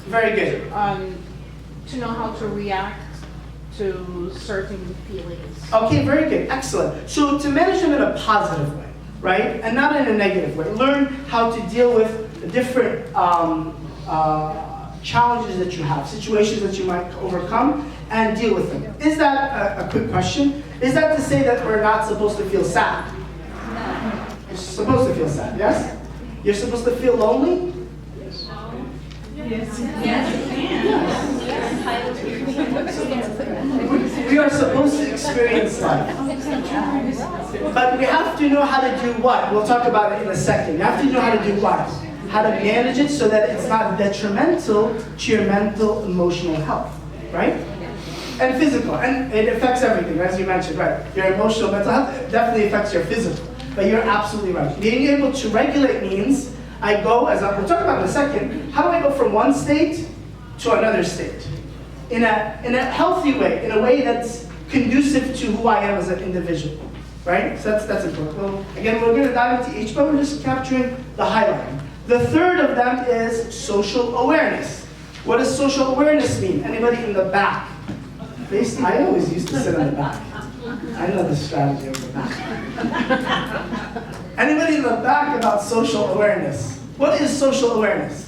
Very good.
To know how to react to certain feelings.
Okay, very good, excellent. So to manage them in a positive way, right? And not in a negative way. Learn how to deal with different challenges that you have, situations that you might overcome, and deal with them. Is that, a quick question, is that to say that we're not supposed to feel sad? No. You're supposed to feel sad, yes? You're supposed to feel lonely?
Yes.
We are supposed to experience life. But we have to know how to do what? We'll talk about it in a second. You have to know how to do what? How to manage it so that it's not detrimental to your mental, emotional health, right? And physical, and it affects everything, as you mentioned, right? Your emotional, mental health definitely affects your physical, but you're absolutely right. Being able to regulate means, I go, as we'll talk about in a second, how do I go from one state to another state? In a healthy way, in a way that's conducive to who I am as an individual, right? So that's important. Well, again, we're going to dive into each, but we're just capturing the highlight. The third of them is social awareness. What does social awareness mean? Anybody in the back? I always used to sit in the back. I know the strategy of the back. Anybody in the back about social awareness? What is social awareness?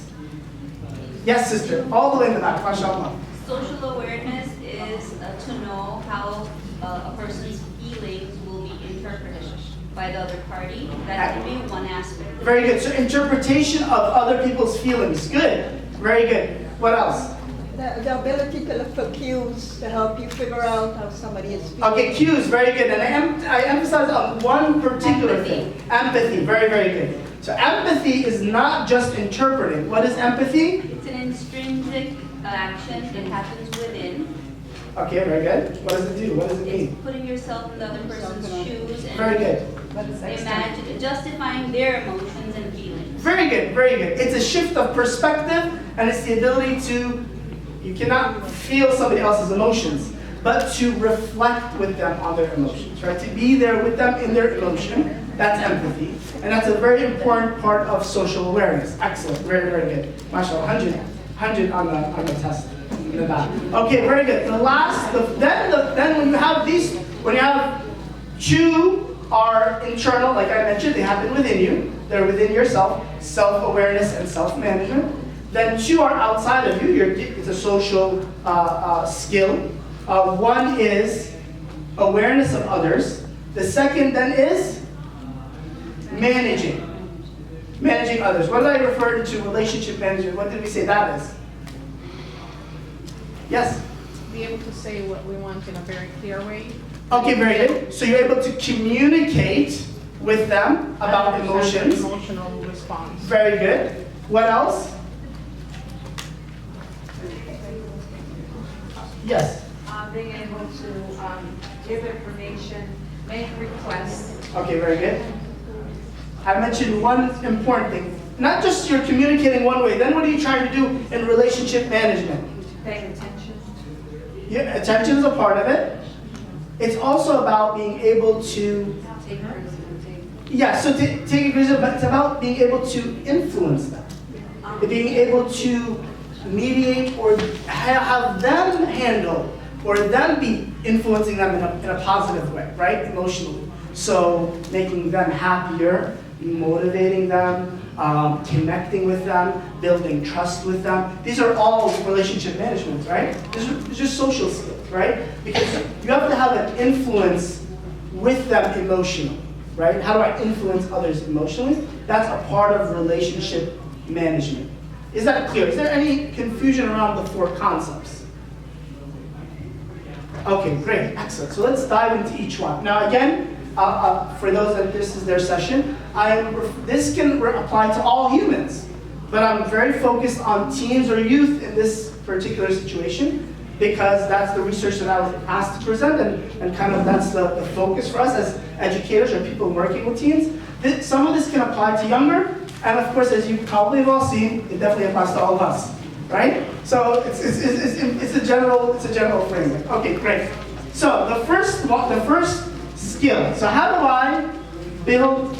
Yes, sister, all the way in the back, mashallah.
Social awareness is to know how a person's feelings will be interpreted by the other party. That can be one aspect.
Very good. So interpretation of other people's feelings. Good. Very good. What else?
The ability to look for cues to help you figure out how somebody is feeling.
Okay, cues, very good. And I emphasize on one particular thing. Empathy, very, very good. So empathy is not just interpreting. What is empathy?
It's an intrinsic action. It happens within.
Okay, very good. What does it do? What does it mean?
It's putting yourself in the other person's shoes and
Very good.
imagine justifying their emotions and feelings.
Very good, very good. It's a shift of perspective, and it's the ability to, you cannot feel somebody else's emotions, but to reflect with them on their emotions, right? To be there with them in their emotion. That's empathy. And that's a very important part of social awareness. Excellent, very, very good. MashaAllah, 100 on the test. In the back. Okay, very good. The last, then when you have these, when you have two are internal, like I mentioned, they happen within you. They're within yourself, self-awareness and self-management. Then two are outside of you. It's a social skill. One is awareness of others. The second then is managing others. What did I refer to relationship management? What did we say that is? Yes?
Be able to say what we want in a very clear way.
Okay, very good. So you're able to communicate with them about emotions.
Emotional response.
Very good. What else? Yes?
Being able to give information, make requests.
Okay, very good. I mentioned one important thing. Not just you're communicating one way, then what are you trying to do in relationship management?
Paying attention.
Yeah, attention is a part of it. It's also about being able to
Take responsibility.
yeah, so take it, but it's about being able to influence them. Being able to mediate or have them handle or them be influencing them in a positive way, right? Emotionally. So making them happier, motivating them, connecting with them, building trust with them. These are all relationship management, right? These are just social skills, right? Because you have to have an influence with them emotionally, right? How do I influence others emotionally? That's a part of relationship management. Is that clear? Is there any confusion around the four concepts? Okay, great, excellent. So let's dive into each one. Now again, for those that this is their session, this can apply to all humans, but I'm very focused on teens or youth in this particular situation because that's the research that I was asked to present and kind of that's the focus for us as educators or people working with teens. Some of this can apply to younger, and of course, as you probably have all seen, it definitely applies to all of us, right? So it's a general framework. Okay, great. So the first skill. So how do I build?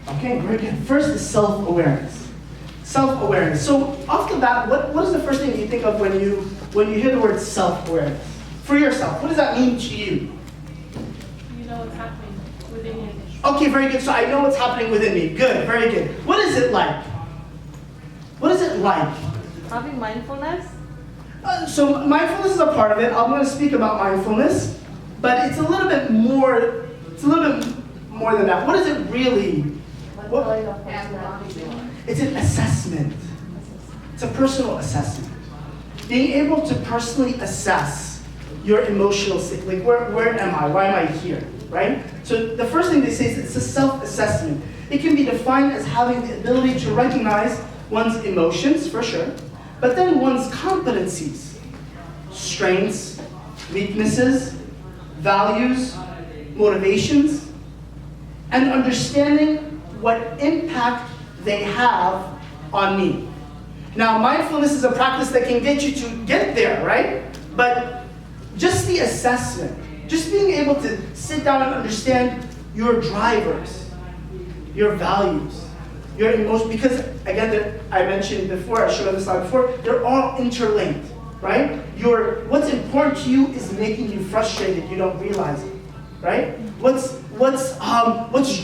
Okay, very good. First is self-awareness. Self-awareness. So off the bat, what is the first thing you think of when you hear the word self-awareness? For yourself, what does that mean to you?
You know what's happening within you.
Okay, very good. So I know what's happening within me. Good, very good. What is it like? What is it like?
Having mindfulness?
So mindfulness is a part of it. I'm going to speak about mindfulness, but it's a little bit more. It's a little bit more than that. What is it really? It's an assessment. It's a personal assessment. Being able to personally assess your emotional state. Like, where am I? Why am I here? Right? So the first thing they say is it's a self-assessment. It can be defined as having the ability to recognize one's emotions, for sure, but then one's competencies, strengths, weaknesses, values, motivations, and understanding what impact they have on me. Now, mindfulness is a practice that can get you to get there, right? But just the assessment, just being able to sit down and understand your drivers, your values, your emotions, because again, I mentioned before, I showed on the slide before, they're all interlinked, right? What's important to you is making you frustrated, you don't realize it, right? What's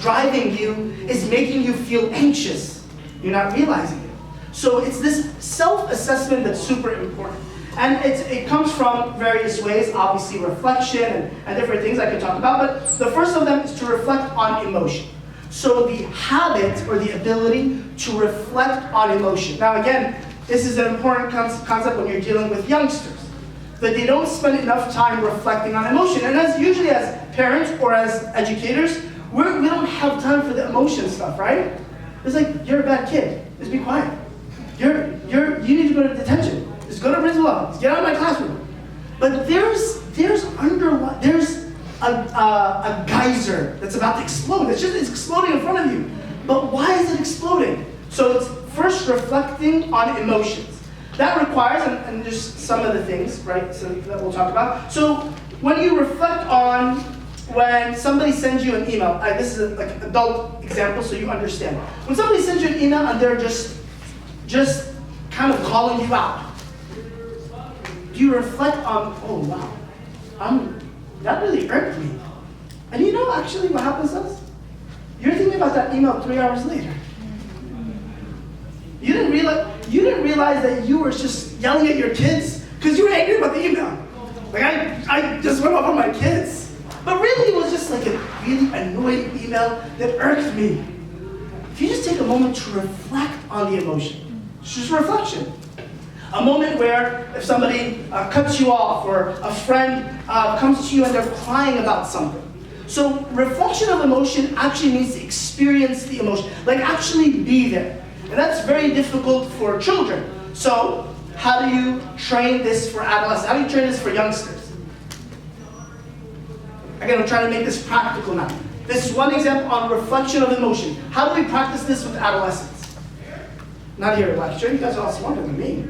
driving you is making you feel anxious, you're not realizing it. So it's this self-assessment that's super important. And it comes from various ways, obviously reflection and different things I could talk about, but the first of them is to reflect on emotion. So the habit or the ability to reflect on emotion. Now again, this is an important concept when you're dealing with youngsters, that they don't spend enough time reflecting on emotion. And as usually as parents or as educators, we don't have time for the emotion stuff, right? It's like, you're a bad kid, just be quiet. You need to go to detention. Just go to principal office, get out of my classroom. But there's a geyser that's about to explode. It's exploding in front of you. But why is it exploding? So it's first reflecting on emotions. That requires, and just some of the things, right, so that we'll talk about. So when you reflect on when somebody sends you an email, this is like an adult example so you understand. When somebody sends you an email and they're just kind of calling you out, do you reflect on, oh wow, that really irked me. And you know actually what happens to us? You're thinking about that email 3 hours later. You didn't realize that you were just yelling at your kids because you were angry about the email. Like I just went off on my kids. But really it was just like a really annoying email that irked me. If you just take a moment to reflect on the emotion, it's just reflection. A moment where if somebody cuts you off or a friend comes to you and they're crying about something. So reflection of emotion actually means to experience the emotion, like actually be there. And that's very difficult for children. So how do you train this for adolescents? How do you train this for youngsters? Again, I'm trying to make this practical now. This is one example on reflection of emotion. How do we practice this with adolescents? Not here at lecture. You guys are all smarter than me.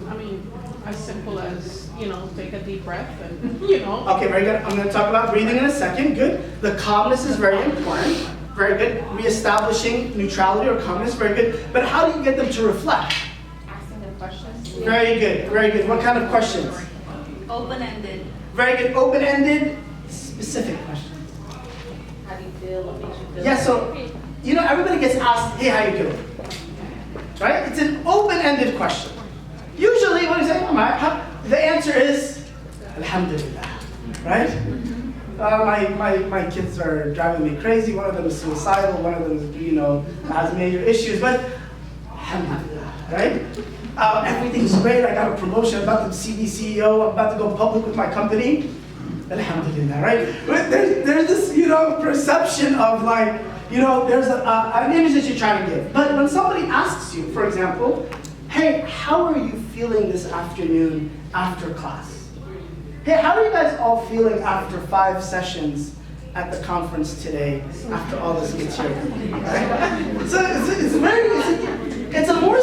I mean, as simple as, take a deep breath and,
Okay, very good. I'm going to talk about breathing in a second. Good. The calmness is very important. Very good. Reestablishing neutrality or calmness. Very good. But how do you get them to reflect?
Asking them questions.
Very good. Very good. What kind of questions?
Open-ended.
Very good. Open-ended, specific questions.
How do you feel? What makes you feel?
Yeah, so, everybody gets asked, hey, how you doing? Right? It's an open-ended question. Usually, what do you say? The answer is, Alhamdulillah. Right? My kids are driving me crazy. One of them is suicidal. One of them is, has major issues. But Alhamdulillah, right? Everything's great. I got a promotion. I'm about to see the CEO. I'm about to go public with my company. Alhamdulillah, right? But there's this, perception of like, there's an image that you're trying to give. But when somebody asks you, for example, hey, how are you feeling this afternoon after class? Hey, how are you guys all feeling after 5 sessions at the conference today after all this material? Right? So it's a more,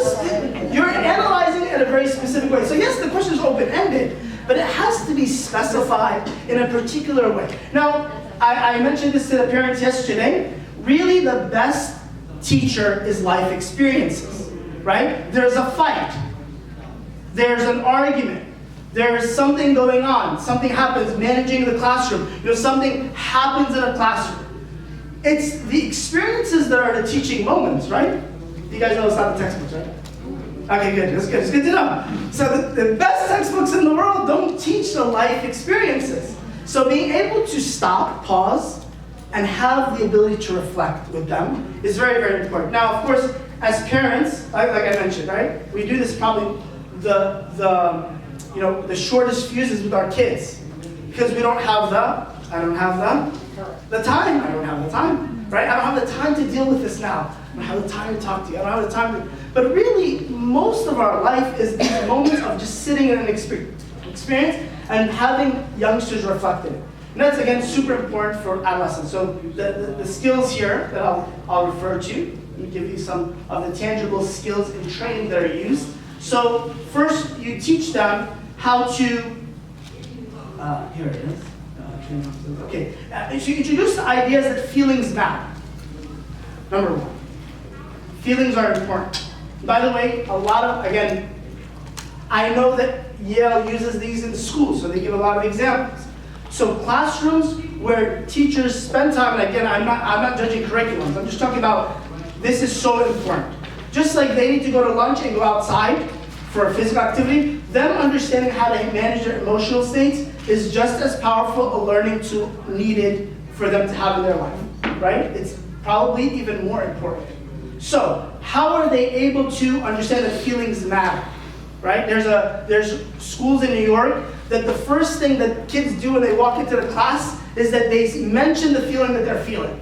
you're analyzing it in a very specific way. So yes, the question is open-ended, but it has to be specified in a particular way. Now, I mentioned this to the parents yesterday. Really, the best teacher is life experiences, right? There's a fight. There's an argument. There's something going on. Something happens, managing the classroom. Something happens in a classroom. It's the experiences that are the teaching moments, right? You guys know it's not the textbooks, right? Okay, good. That's good. It's good to know. So the best textbooks in the world don't teach the life experiences. So being able to stop, pause, and have the ability to reflect with them is very, very important. Now, of course, as parents, like I mentioned, right? We do this probably the shortest fuses with our kids because we don't have the time. I don't have the time, right? I don't have the time to deal with this now. I don't have the time to talk to you. I don't have the time to, but really, most of our life is these moments of just sitting in an experience and having youngsters reflect in it. And that's, again, super important for adolescents. So the skills here that I'll refer to, let me give you some of the tangible skills in training that are used. So first, you teach them how to, here it is. Okay, so you introduce the ideas that feelings matter. Number 1, feelings are important. By the way, again, I know that Yale uses these in school, so they give a lot of examples. So classrooms where teachers spend time, and again, I'm not judging curriculums, I'm just talking about this is so important. Just like they need to go to lunch and go outside for a physical activity, them understanding how to manage their emotional states is just as powerful a learning tool needed for them to have in their life, right? It's probably even more important. So, how are they able to understand that feelings matter, right? There's schools in New York that the first thing that kids do when they walk into the class is that they mention the feeling that they're feeling,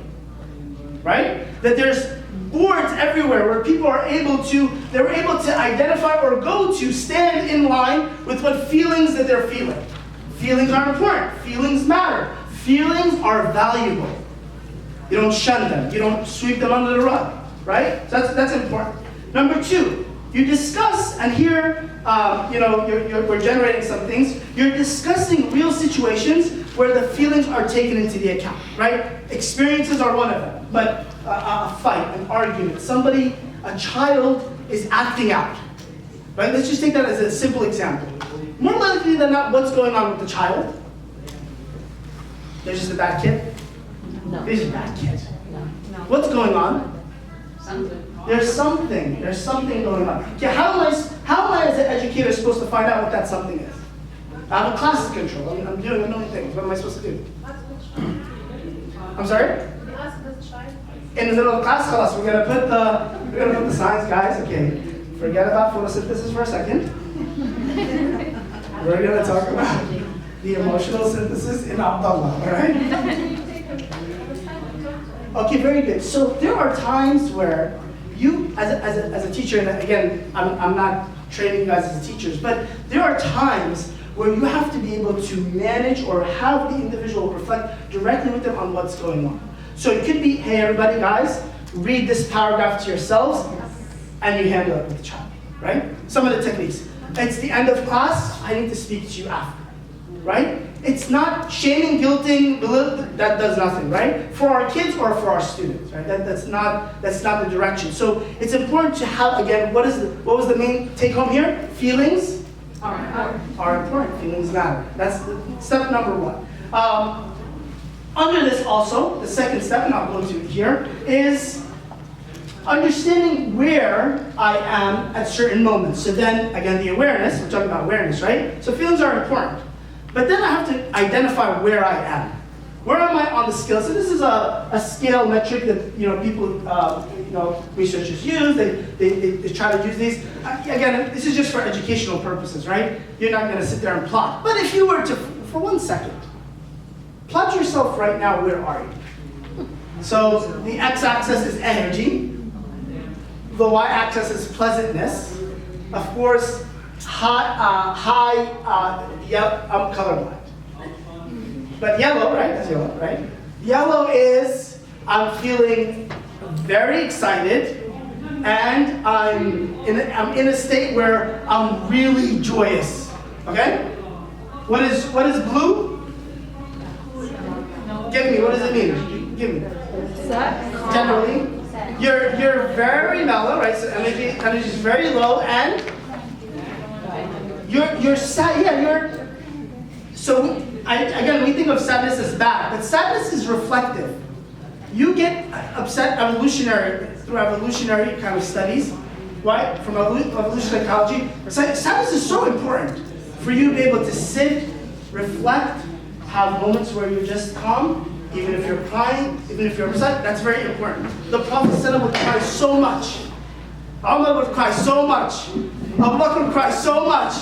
right? That there's boards everywhere where people are able to identify or go to stand in line with what feelings that they're feeling. Feelings are important. Feelings matter. Feelings are valuable. You don't shun them. You don't sweep them under the rug, right? So that's important. Number 2, you discuss, and here, we're generating some things. You're discussing real situations where the feelings are taken into the account, right? Experiences are one of them, but a fight, an argument, a child is acting out, right? Let's just take that as a simple example. More likely than not, what's going on with the child? They're just a bad kid?
No.
They're just a bad kid.
No.
What's going on?
Something.
There's something going on. Yeah, how am I as an educator supposed to find out what that something is? I have a class to control. I'm doing a million things. What am I supposed to do? I'm sorry? In the middle of class, class, we're gonna put the signs, guys. Okay, forget about photosynthesis for a second. We're gonna talk about the emotional synthesis in Abdullah. All right? Okay, very good. So there are times where you, as a teacher, and again, I'm not training you guys as teachers, but there are times where you have to be able to manage or have the individual reflect directly with them on what's going on. So it could be, hey everybody, guys, read this paragraph to yourselves, and you handle it with the child, right? Some of the techniques. It's the end of class, I need to speak to you after, right? It's not shaming, guilting, that does nothing, right? For our kids or for our students, right? That's not the direction. So it's important to have, again, what was the main take home here? Feelings are important. Feelings matter. That's step number 1. Under this also, the second step, and I'll go to it here, is understanding where I am at certain moments. So then, again, the awareness, we're talking about awareness, right? So feelings are important. But then I have to identify where I am. Where am I on the scale? So this is a scale metric that people, researchers use. They try to use these. Again, this is just for educational purposes, right? You're not going to sit there and plot. But if you were to, for 1 second, plot yourself right now. Where are you? So the x-axis is energy. The y-axis is pleasantness. Of course, I'm colorblind. But yellow, right? That's yellow, right? Yellow is I'm feeling very excited, and I'm in a state where I'm really joyous. Okay? What is blue? Give me. What does it mean? Give me. Generally, you're very mellow, right? So energy is very low, and you're sad. Yeah, So again, we think of sadness as bad, but sadness is reflective. You get upset through evolutionary kind of studies, right? From evolutionary psychology. Sadness is so important for you to be able to sit, reflect, have moments where you're just calm, even if you're crying, even if you're upset. That's very important. The Prophet would cry so much. Umar would cry so much. Abu Bakr would cry so much.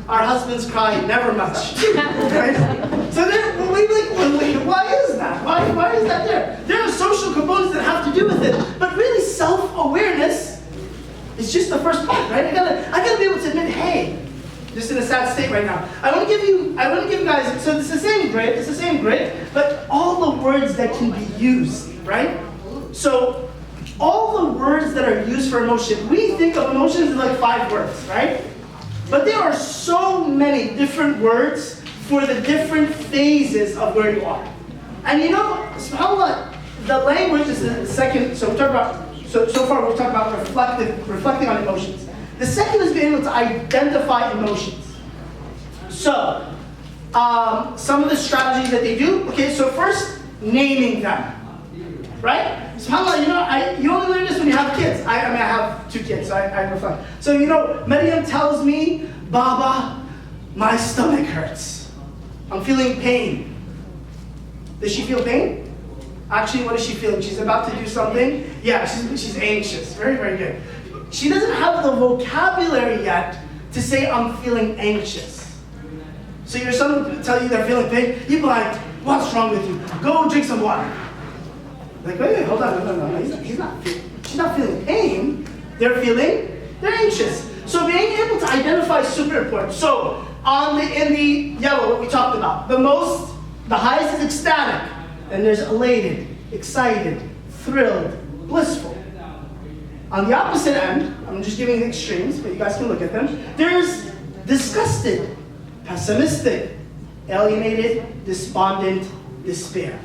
Our husbands cry never much. Right? So then, why is that? Why is that there? There are social components that have to do with it, but really self-awareness is just the first part, right? I gotta be able to admit, hey, just in a sad state right now. I want to give you guys, so it's the same grid, but all the words that can be used, right? So all the words that are used for emotion, we think of emotions as like 5 words, right? But there are so many different words for the different phases of where you are. And subhanAllah, the language is the second, so far we've talked about reflecting on emotions. The second is being able to identify emotions. So, some of the strategies that they do, okay, so first, naming them. Right? SubhanAllah, you only learn this when you have kids. I have 2 kids, so I reflect. So, Maryam tells me, Baba, my stomach hurts. I'm feeling pain. Does she feel pain? Actually, what is she feeling? She's about to do something? Yeah, she's anxious. Very, very good. She doesn't have the vocabulary yet to say, I'm feeling anxious. So your son will tell you they're feeling pain. You'd be like, what's wrong with you? Go drink some water. Like, wait, hold on, no. She's not feeling pain. They're anxious. So being able to identify is super important. So in the yellow, what we talked about, the highest is ecstatic. Then there's elated, excited, thrilled, blissful. On the opposite end, I'm just giving the extremes, but you guys can look at them. There's disgusted, pessimistic, alienated, despondent, despair.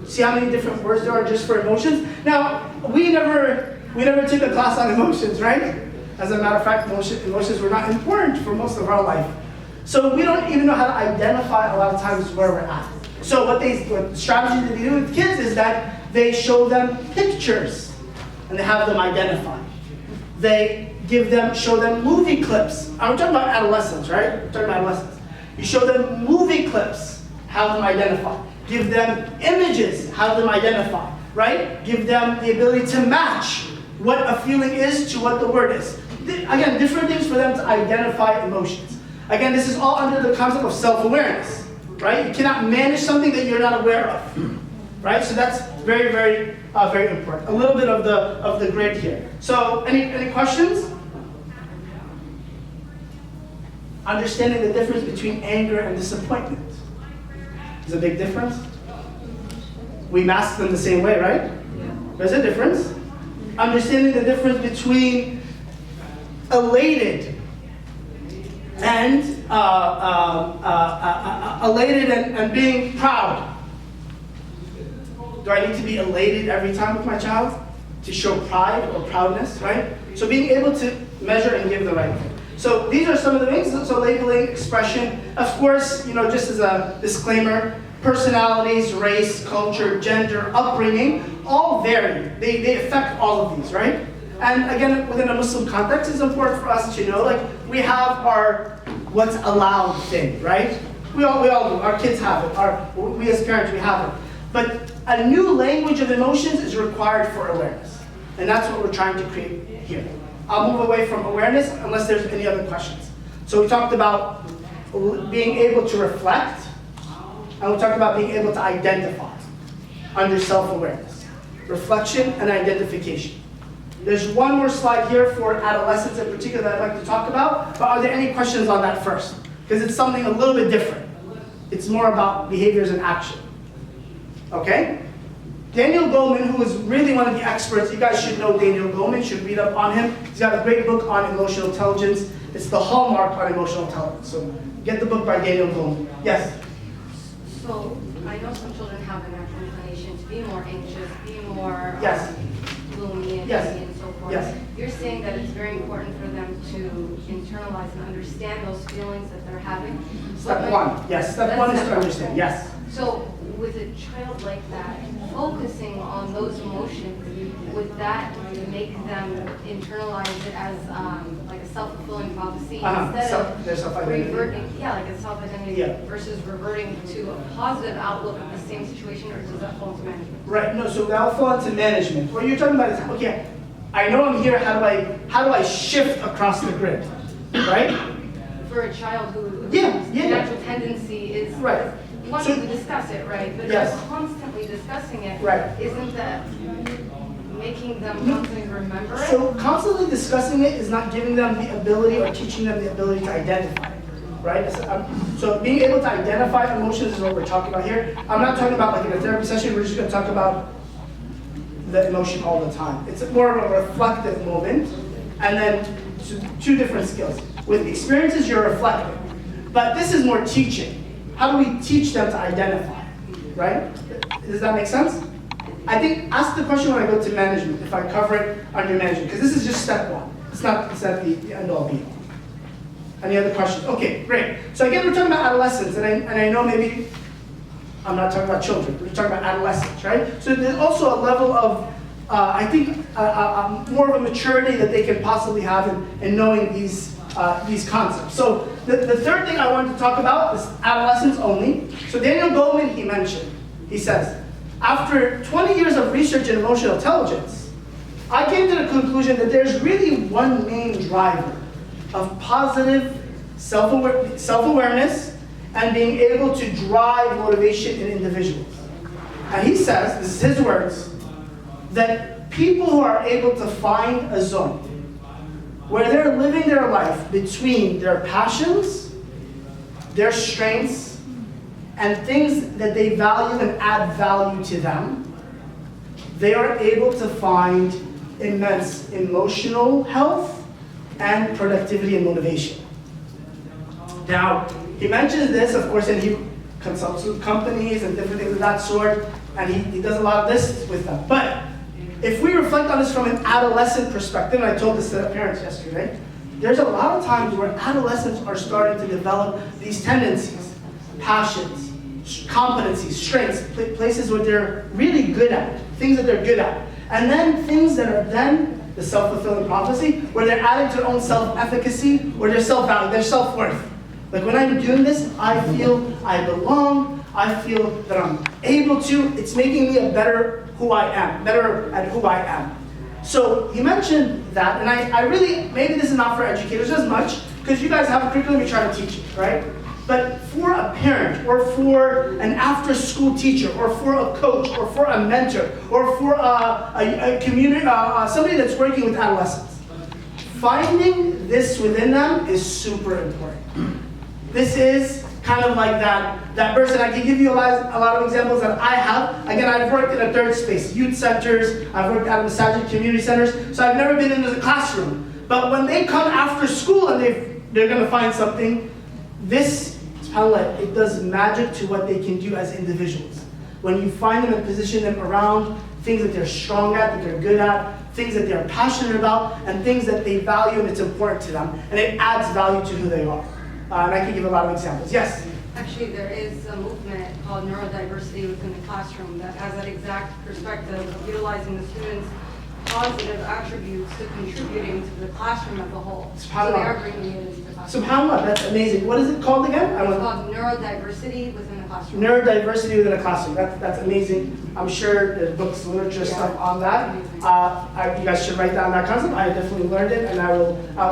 See how many different words there are just for emotions? Now, we never took a class on emotions, right? As a matter of fact, emotions were not important for most of our life. So we don't even know how to identify a lot of times where we're at. So what strategy that they do with kids is that they show them pictures and they have them identify. They show them movie clips. I'm talking about adolescents, right? We're talking about adolescents. You show them movie clips, have them identify. Give them images, have them identify, right? Give them the ability to match what a feeling is to what the word is. Again, different things for them to identify emotions. Again, this is all under the concept of self-awareness, right? You cannot manage something that you're not aware of, right? So that's very, very, very important. A little bit of the grid here. So, any questions? Understanding the difference between anger and disappointment. There's a big difference. We mask them the same way, right? Yeah. There's a difference. Understanding the difference between elated and being proud. Do I need to be elated every time with my child to show pride or proudness, right? So being able to measure and give the right thing. So these are some of the things. So labeling, expression, of course, just as a disclaimer, personalities, race, culture, gender, upbringing, all vary. They affect all of these, right? And again, within a Muslim context, it's important for us to know, we have our what's allowed thing, right? We all do. Our kids have it. We as parents, we have it. But a new language of emotions is required for awareness. And that's what we're trying to create here. I'll move away from awareness unless there's any other questions. So we talked about being able to reflect, and we talked about being able to identify under self-awareness. Reflection and identification. There's one more slide here for adolescents in particular that I'd like to talk about, but are there any questions on that first? Because it's something a little bit different. It's more about behaviors and action. Okay? Daniel Goleman, who is really one of the experts, you guys should know Daniel Goleman, should read up on him. He's got a great book on emotional intelligence. It's the hallmark on emotional intelligence. So get the book by Daniel Goleman. Yes?
So I know some children have a natural inclination to be more anxious, be more
Yes.
gloomy and
Yes.
heavy and so forth.
Yes.
You're saying that it's very important for them to internalize and understand those feelings that they're having.
Step one. Yes, step one is to understand. Yes.
So with a child like that, focusing on those emotions, would that make them internalize it as like a self-fulfilling prophecy instead of reverting, like a self-identity versus reverting to a positive outlook of the same situation, or does that fall into management?
Right. No. So that'll fall into management. What you're talking about is, okay, I know I'm here. How do I shift across the grid? Right.
For a child who natural tendency is wanting to discuss it, right? But if you're constantly discussing it, isn't that making them constantly remember it?
So constantly discussing it is not giving them the ability or teaching them the ability to identify it, right? So being able to identify emotions is what we're talking about here. I'm not talking about in a therapy session, we're just going to talk about the emotion all the time. It's more of a reflective moment, and then two different skills. With experiences, you're reflecting. But this is more teaching. How do we teach them to identify, right? Does that make sense? I think, ask the question when I go to management, if I cover it under management, because this is just step one. It's not the end-all be-all. Any other questions? Okay, great. So again, we're talking about adolescents, and I know maybe I'm not talking about children, we're talking about adolescents, right? So there's also a level of, I think, more of a maturity that they can possibly have in knowing these these concepts. So the third thing I wanted to talk about is adolescents only. So Daniel Goleman, he mentioned, he says, after 20 years of research in emotional intelligence, I came to the conclusion that there's really one main driver of positive self-awareness and being able to drive motivation in individuals. And he says, this is his words, that people who are able to find a zone where they're living their life between their passions, their strengths, and things that they value and add value to them, they are able to find immense emotional health and productivity and motivation. Now, he mentions this, of course, and he consults with companies and different things of that sort, and he does a lot of this with them. But if we reflect on this from an adolescent perspective, and I told this to parents yesterday, there's a lot of times where adolescents are starting to develop these tendencies, passions, competencies, strengths, places where they're really good at, things that they're good at. And then things that are then the self-fulfilling prophecy, where they're adding to their own self-efficacy or their self-value, their self-worth. Like when I'm doing this, I feel I belong, I feel that I'm able to, it's making me a better who I am, better at who I am. So he mentioned that, and I really, maybe this is not for educators as much, because you guys have a curriculum, you're trying to teach it, right? But for a parent, or for an after-school teacher, or for a coach, or for a mentor, or for a community, somebody that's working with adolescents, finding this within them is super important. This is kind of like that person. I can give you a lot of examples that I have. Again, I've worked in a third space, youth centers, I've worked at Masajid community centers, so I've never been in the classroom. But when they come after school and they're going to find something, this, subhanAllah, it does magic to what they can do as individuals. When you find them and position them around things that they're strong at, that they're good at, things that they're passionate about, and things that they value and it's important to them, and it adds value to who they are. And I can give a lot of examples. Yes?
Actually, there is a movement called neurodiversity within the classroom that has that exact perspective of utilizing the students' positive attributes to contributing to the classroom as a whole. So they are bringing it into the classroom.
SubhanAllah, that's amazing. What is it called again?
It's called neurodiversity within the classroom.
Neurodiversity within a classroom. That's amazing. I'm sure there's books, literature, stuff on that. You guys should write down that concept. I definitely learned it, and I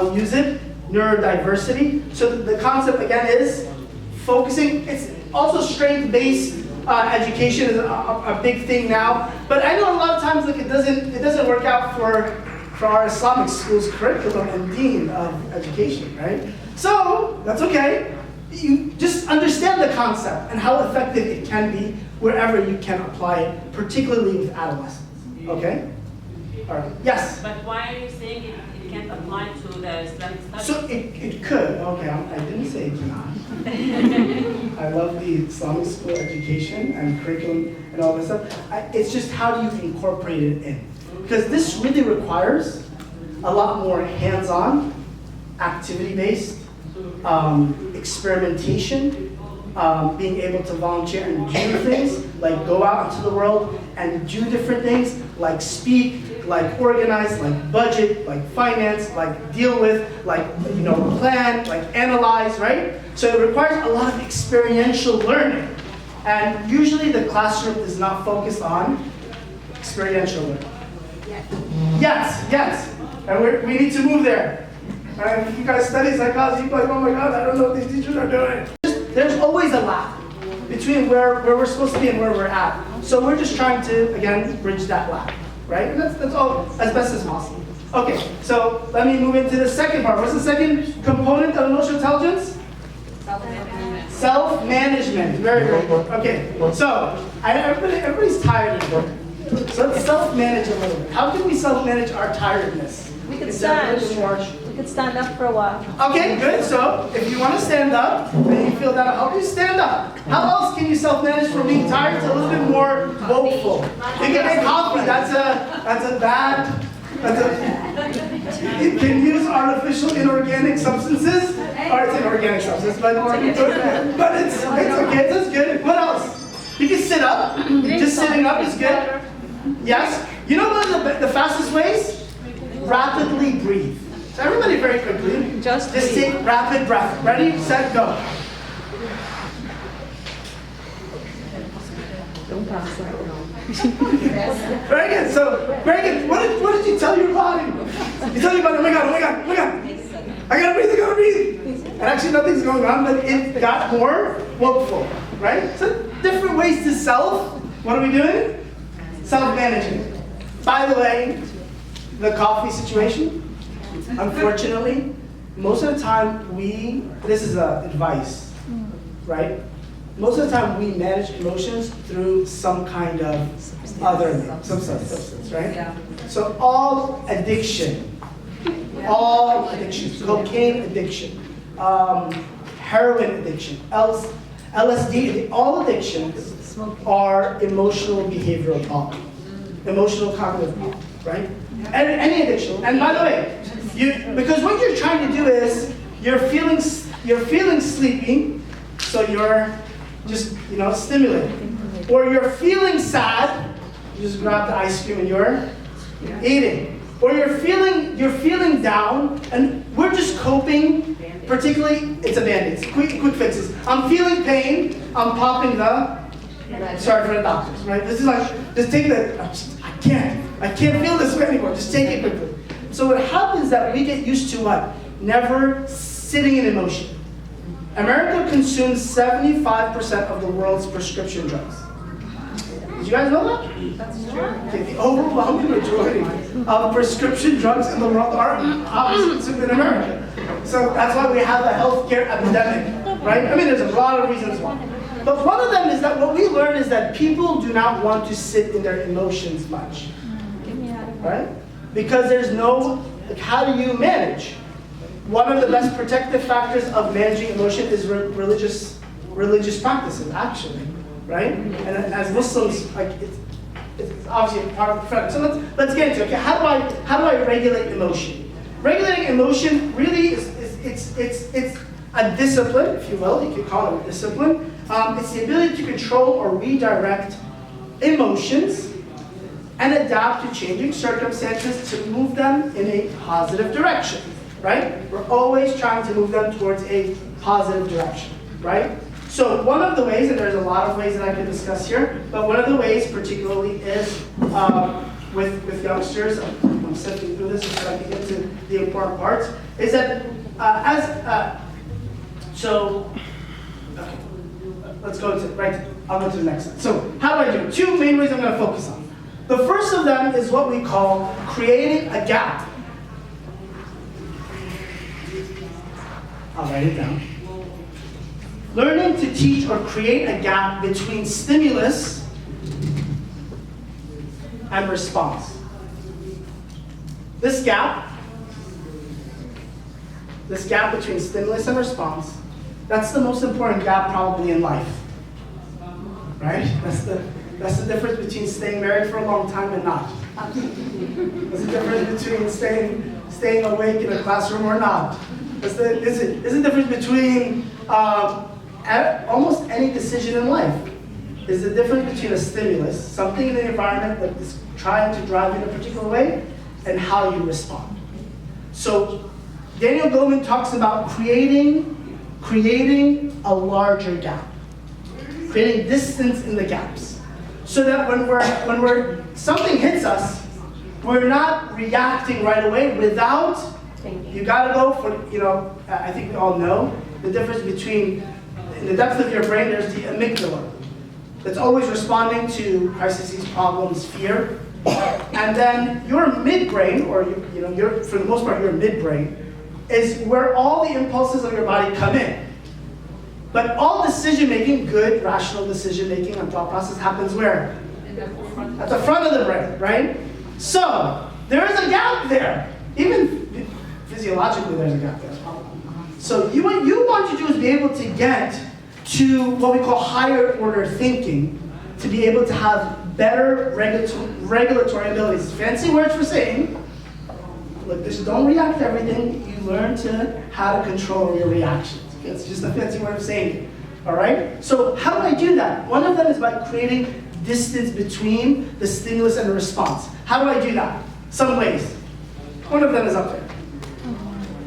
will use it. Neurodiversity. So the concept again is focusing. It's also strength-based education is a big thing now. But I know a lot of times like it doesn't work out for our Islamic school's curriculum and dean of education, right? So that's okay. You just understand the concept and how effective it can be wherever you can apply it, particularly with adolescents. Okay? All right. Yes?
But why are you saying it can't apply to the Islamic studies?
So it could. Okay, I didn't say it cannot. I love the Islamic school education and curriculum and all this stuff. It's just how do you incorporate it in? Because this really requires a lot more hands-on, activity-based, experimentation, being able to volunteer and do things, like go out into the world and do different things, like speak, like organize, like budget, like finance, like deal with, like plan, like analyze, right? So it requires a lot of experiential learning. And usually the classroom is not focused on experiential learning. Yes. And we need to move there. Right? If you guys study psychology, you're like, oh my God, I don't know what these teachers are doing. There's always a gap between where we're supposed to be and where we're at. So we're just trying to, again, bridge that gap, right? And that's all as best as possible. Okay, so let me move into the second part. What's the second component of emotional intelligence?
Self-management.
Self-management. Very good. Okay, so everybody's tired of it. So let's self-manage a little bit. How can we self-manage our tiredness?
We could stand. We could stand up for a while.
Okay, good. So if you want to stand up and you feel that'll help you, stand up. How else can you self-manage from being tired to a little bit more woeful? You can make coffee. You can use artificial inorganic substances. Or it's an organic substance, but it's okay. That's good. What else? You can sit up. Just sitting up is good. Yes. You know one of the fastest ways? Rapidly breathe. So everybody very quickly, just take rapid breath. Ready, set, go.
Don't pass right now.
Very good. So, very good. What did you tell your body? You tell your body, oh my God. I gotta breathe. And actually nothing's going on, but it got more wakeful, right? So different ways to self. What are we doing? Self-managing. By the way, the coffee situation, unfortunately, most of the time this is advice, right? Most of the time we manage emotions through some kind of other substance, right? Yeah. So all addictions, cocaine addiction, heroin addiction, LSD, all addictions are emotional behavioral problem, emotional cognitive problem, right? Any addiction. And by the way, because what you're trying to do is you're feeling sleepy, so you're just stimulating, or you're feeling sad, you just grab the ice cream and you're eating, or you're feeling down, and we're just coping. Particularly, it's a Band-Aid, quick fixes. I'm feeling pain, I'm popping sorry for the doctors, right? This is like, just take I can't feel this way anymore, just take it quickly. So what happens is that we get used to what? Never sitting in emotion. America consumes 75% of the world's prescription drugs. Did you guys know that? That's true. Okay, the overwhelming majority of prescription drugs in the world are obviously consumed in America. So that's why we have a healthcare epidemic, right? I mean, there's a lot of reasons why. But one of them is that what we learn is that people do not want to sit in their emotions much, right? Because there's no, how do you manage? One of the best protective factors of managing emotion is religious practices, actually, right? And as Muslims, it's obviously part of the fact. So let's get into it. Okay, how do I regulate emotion? Regulating emotion really is it's a discipline, if you will. You could call it a discipline. It's the ability to control or redirect emotions and adapt to changing circumstances to move them in a positive direction, right? We're always trying to move them towards a positive direction, right? So one of the ways, and there's a lot of ways that I could discuss here, but one of the ways particularly is with youngsters, I'm sifting through this so I can get to the important parts, is that let's go to, right, I'll go to the next slide. So how do I do it? Two main ways I'm going to focus on. The first of them is what we call creating a gap. I'll write it down. Learning to teach or create a gap between stimulus and response. This gap between stimulus and response, that's the most important gap probably in life, right? That's the difference between staying married for a long time and not. That's the difference between staying awake in a classroom or not. It's the difference between almost any decision in life. Is the difference between a stimulus, something in the environment that is trying to drive you in a particular way, and how you respond. So Daniel Goleman talks about creating a larger gap, creating distance in the gaps, so that when something hits us, we're not reacting right away without. You gotta go for, I think we all know the difference between, in the depth of your brain, there's the amygdala that's always responding to crises, problems, fear. And then your midbrain, or for the most part, your midbrain, is where all the impulses of your body come in. But all decision-making, good, rational decision-making and thought process happens where? At the front of the brain, right? So, there is a gap there. Even physiologically, there's a gap there. So what you want to do is be able to get to what we call higher order thinking, to be able to have better regulatory abilities. Fancy words for saying, look, just don't react to everything. You learn how to control your reactions. It's just a fancy way of saying it. All right? So how do I do that? One of them is by creating distance between the stimulus and the response. How do I do that? Some ways. One of them is up there.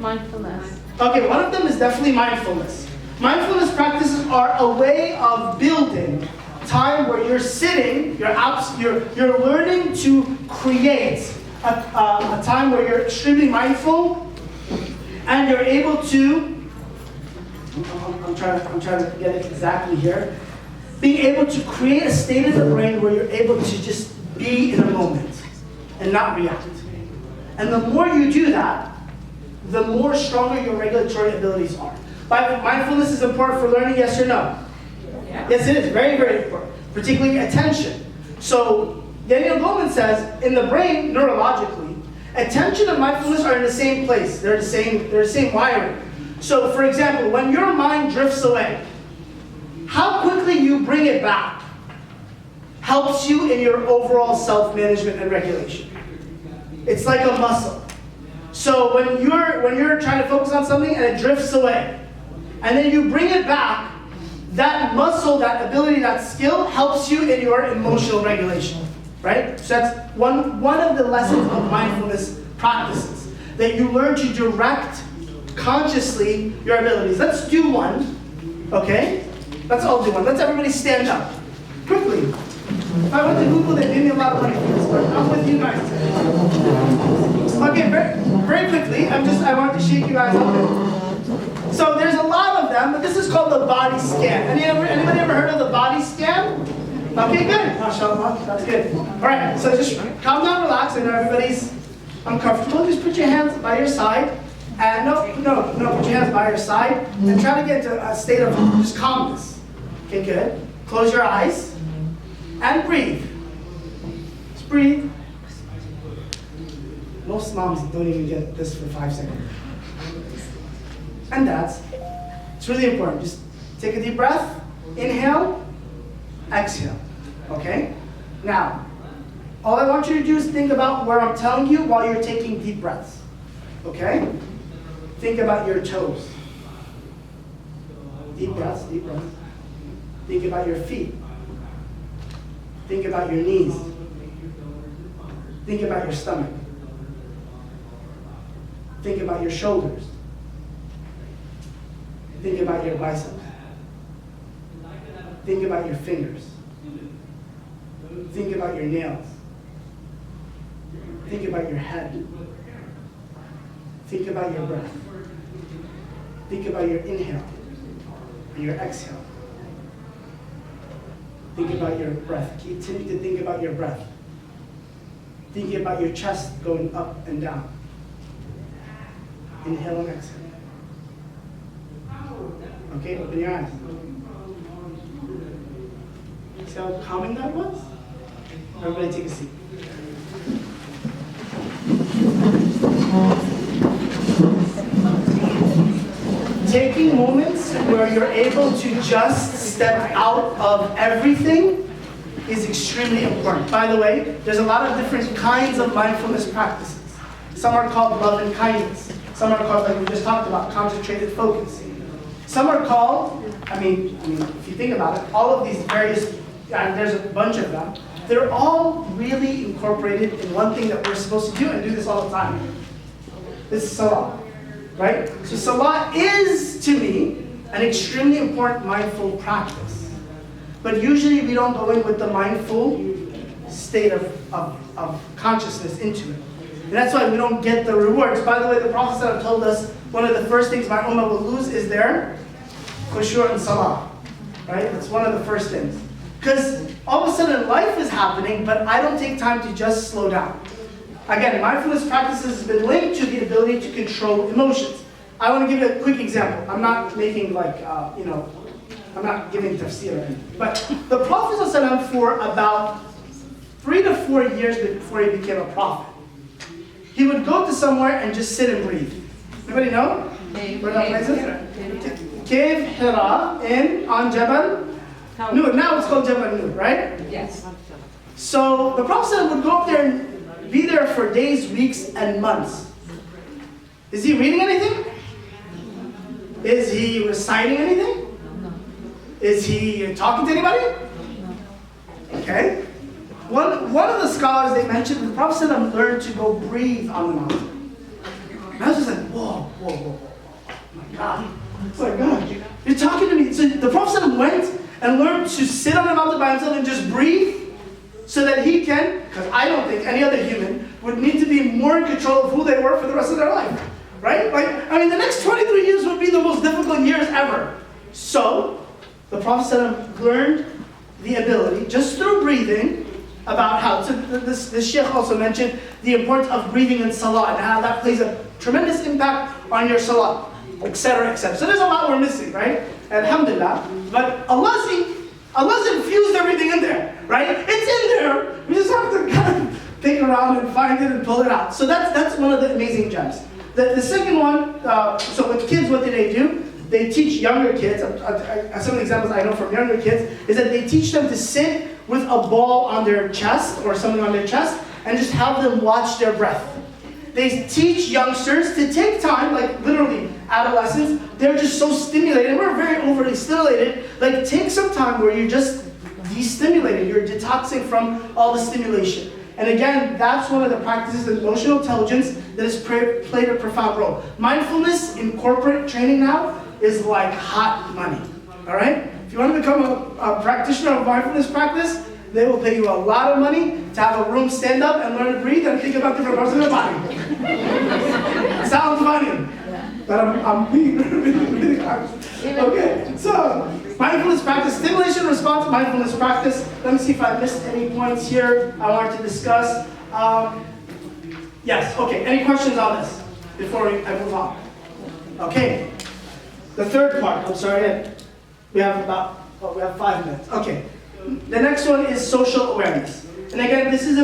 Mindfulness.
Okay, one of them is definitely mindfulness. Mindfulness practices are a way of building time where you're sitting, you're learning to create a time where you're extremely mindful, and you're able to. I'm trying to get it exactly here. Being able to create a state of the brain where you're able to just be in a moment and not react. And the more you do that, the more stronger your regulatory abilities are. Mindfulness is important for learning, yes or no? Yeah. Yes, it is. Very, very important. Particularly attention. So Daniel Goleman says, in the brain, neurologically, attention and mindfulness are in the same place. They're the same wiring. So, for example, when your mind drifts away, how quickly you bring it back helps you in your overall self-management and regulation. It's like a muscle. So when you're trying to focus on something and it drifts away, and then you bring it back, that muscle, that ability, that skill helps you in your emotional regulation, right? So that's one of the lessons of mindfulness practices, that you learn to direct consciously your abilities. Let's do one, okay? Let's all do one. Let's everybody stand up. Quickly. If I went to Google, they'd give me a lot of money for this, but I'm with you guys today. Okay, very quickly, I want to shake you guys up. So there's a lot of them, but this is called the body scan. Anybody ever heard of the body scan? Okay, good. MashaAllah, that's good. All right, so just calm down, relax. I know everybody's uncomfortable. Just put your hands by your side. And no, put your hands by your side and try to get to a state of just calmness. Okay, good. Close your eyes and breathe. Just breathe. Most moms don't even get this for 5 seconds. And it's really important. Just take a deep breath, inhale, exhale. Okay? Now, all I want you to do is think about where I'm telling you while you're taking deep breaths. Okay? Think about your toes. Deep breaths, deep breaths. Think about your feet. Think about your knees. Think about your stomach. Think about your shoulders. Think about your biceps. Think about your fingers. Think about your nails. Think about your head. Think about your breath. Think about your inhale and your exhale. Think about your breath. Continue to think about your breath. Think about your chest going up and down. Inhale and exhale. Okay, open your eyes. See how calming that was? Everybody take a seat. Taking moments where you're able to just step out of everything is extremely important. By the way, there's a lot of different kinds of mindfulness practices. Some are called love and kindness. Some are called, like we just talked about, concentrated focus. Some are called, I mean, if you think about it, all of these various, there's a bunch of them, they're all really incorporated in one thing that we're supposed to do, and do this all the time. This is salah. Right? So salah is, to me, an extremely important mindful practice. But usually we don't go in with the mindful state of consciousness into it. And that's why we don't get the rewards. By the way, the Prophet ﷺ told us one of the first things my ummah will lose is their khushu' and salah. Right? It's one of the first things. Because all of a sudden life is happening, but I don't take time to just slow down. Again, mindfulness practices has been linked to the ability to control emotions. I want to give you a quick example. I'm not making I'm not giving tafsir or anything. But the Prophet ﷺ, for about 3 to 4 years before he became a prophet, he would go to somewhere and just sit and breathe. Anybody know? Where that place is? Cave Hira on Jabal Nur. Now it's called Jabal Nur, right?
Yes.
So the Prophet ﷺ would go up there and be there for days, weeks, and months. Is he reading anything? Is he reciting anything? No. Is he talking to anybody? No. Okay. One of the scholars, they mentioned the Prophet ﷺ learned to go breathe on the mountain. And I was just like, whoa. God. It's like, God, you're talking to me. So the Prophet went and learned to sit on a mountain by himself and just breathe so that he can, because I don't think any other human would need to be more in control of who they were for the rest of their life. Right? Like, I mean, the next 23 years would be the most difficult years ever. So, the Prophet learned the ability, just through breathing, about how to, this Sheikh also mentioned the importance of breathing in Salah and how that plays a tremendous impact on your Salah, etc., etc. So there's a lot we're missing, right? Alhamdulillah. But Allah's infused everything in there, right? It's in there. We just have to kind of pick around and find it and pull it out. So that's one of the amazing gems. The second one, so with kids, what do? They teach younger kids, some of the examples I know from younger kids, is that they teach them to sit with a ball on their chest or something on their chest and just have them watch their breath. They teach youngsters to take time, like literally adolescents, they're just so stimulated, we're very overly stimulated, like take some time where you're just destimulated, you're detoxing from all the stimulation. And again, that's one of the practices of emotional intelligence that has played a profound role. Mindfulness in corporate training now is like hot money, all right? If you want to become a practitioner of mindfulness practice, they will pay you a lot of money to have a room stand up and learn to breathe and think about different parts of their body. Sounds funny, but I'm being really honest. Okay, so mindfulness practice, stimulation response, mindfulness practice. Let me see if I missed any points here I wanted to discuss. Yes, okay, any questions on this before I move on? Okay, the third part, I'm sorry, we have 5 minutes. Okay, the next one is social awareness. And again, this is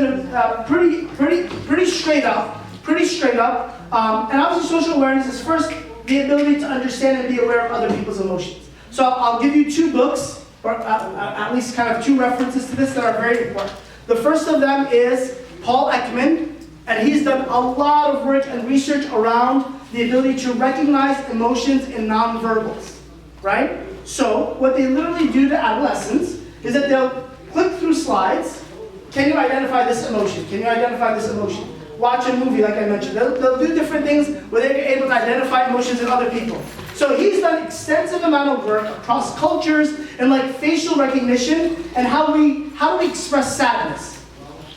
pretty straight up. And obviously social awareness is first the ability to understand and be aware of other people's emotions. So I'll give you 2 books, or at least kind of 2 references to this that are very important. The first of them is Paul Ekman, and he's done a lot of work and research around the ability to recognize emotions in nonverbals, right? So what they literally do to adolescents is that they'll click through slides. Can you identify this emotion? Can you identify this emotion? Watch a movie, like I mentioned. They'll do different things where they're able to identify emotions in other people. So he's done extensive amount of work across cultures and like facial recognition and how do we express sadness?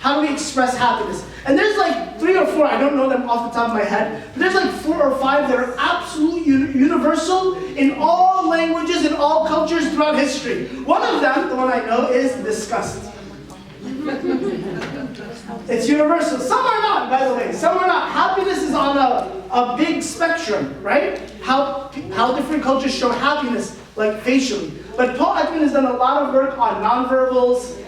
How do we express happiness? And there's like 3 or 4, I don't know them off the top of my head, but there's like 4 or 5 that are absolutely universal in all languages and all cultures throughout history. One of them, the one I know, is disgust. It's universal. Some are not, by the way. Some are not. Happiness is on a big spectrum, right? How different cultures show happiness, like facially. But Paul Ekman has done a lot of work on nonverbals,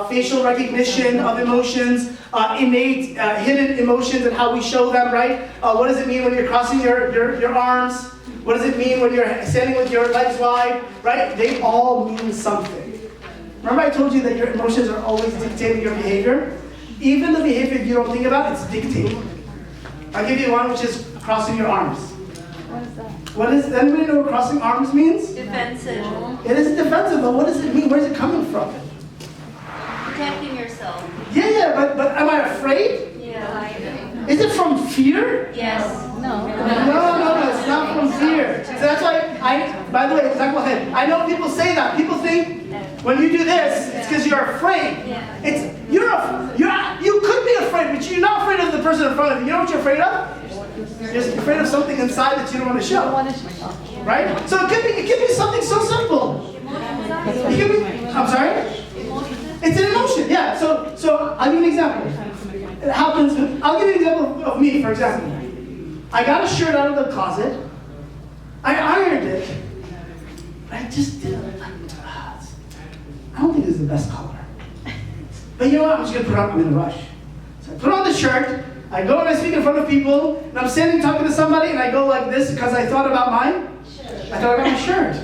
facial recognition of emotions, innate, hidden emotions and how we show them, right? What does it mean when you're crossing your arms? What does it mean when you're standing with your legs wide, right? They all mean something. Remember I told you that your emotions are always dictating your behavior? Even the behavior you don't think about, it's dictating. I'll give you one, which is crossing your arms. What is that? Anybody know what crossing arms means?
Defensive.
It is defensive, but what does it mean? Where's it coming from?
Protecting yourself.
Yeah, but am I afraid?
Yeah.
Is it from fear?
Yes.
No, it's not from fear. So that's why by the way, I know people say that. People think when you do this, it's because you're afraid. Yeah. You could be afraid, but you're not afraid of the person in front of you. You know what you're afraid of? You're just afraid of something inside that you don't want to show. Right? So it could be something so simple. It could be, I'm sorry? It's an emotion, yeah. So I'll give you an example. It happens. I'll give you an example of me, for example. I got a shirt out of the closet. I ironed it. I just didn't. I don't think this is the best color. But you know what? I'm just gonna put it on. I'm in a rush. So I put on the shirt. I go and I speak in front of people, and I'm standing talking to somebody, and I go like this because I thought about mine. I thought about my shirt.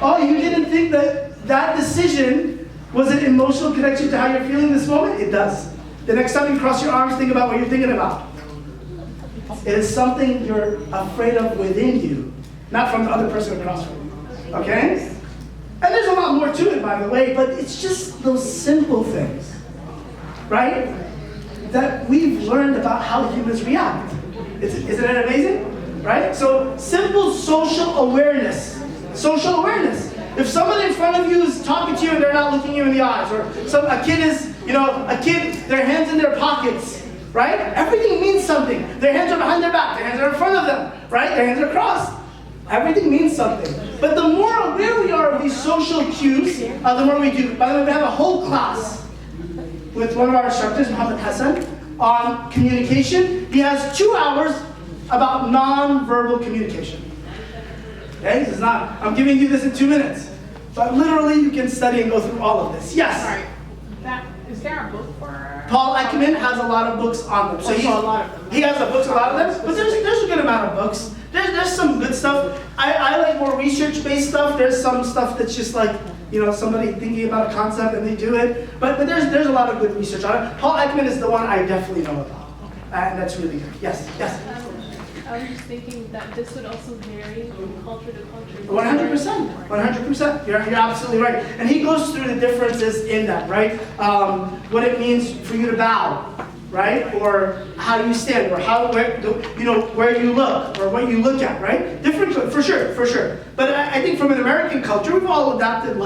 Oh, you didn't think that decision was an emotional connection to how you're feeling this moment? It does. The next time you cross your arms, think about what you're thinking about. It is something you're afraid of within you, not from the other person across from you. Okay? And there's a lot more to it, by the way, but it's just those simple things, right? That we've learned about how humans react. Isn't it amazing? right? So simple social awareness. Social awareness. If somebody in front of you is talking to you and they're not looking you in the eyes, or a kid is, their hands in their pockets, right? Everything means something. Their hands are behind their back, their hands are in front of them, right? Their hands are crossed. Everything means something. But the more aware we are of these social cues, the more we do. By the way, we have a whole class with one of our instructors, Muhammad Hassan, on communication. He has 2 hours about non-verbal communication. Okay, this is not, I'm giving you this in 2 minutes. But literally you can study and go through all of this. Yes?
Sorry. Is there a book for...
Paul Ekman has a lot of books on them. So he has a book, a lot of them, but there's a good amount of books. There's some good stuff. I like more research-based stuff. There's some stuff that's just like, somebody thinking about a concept and they do it. But there's a lot of good research on it. Paul Ekman is the one I definitely know about. And that's really good. Yes, yes.
I was just thinking that this would also vary from culture to culture.
100%, 100%. You're absolutely right. And he goes through the differences in that, right? What it means for you to bow, right? Or how you stand, or where you look, or what you look at, right? Different, for sure. But I think from an American culture, we've all adapted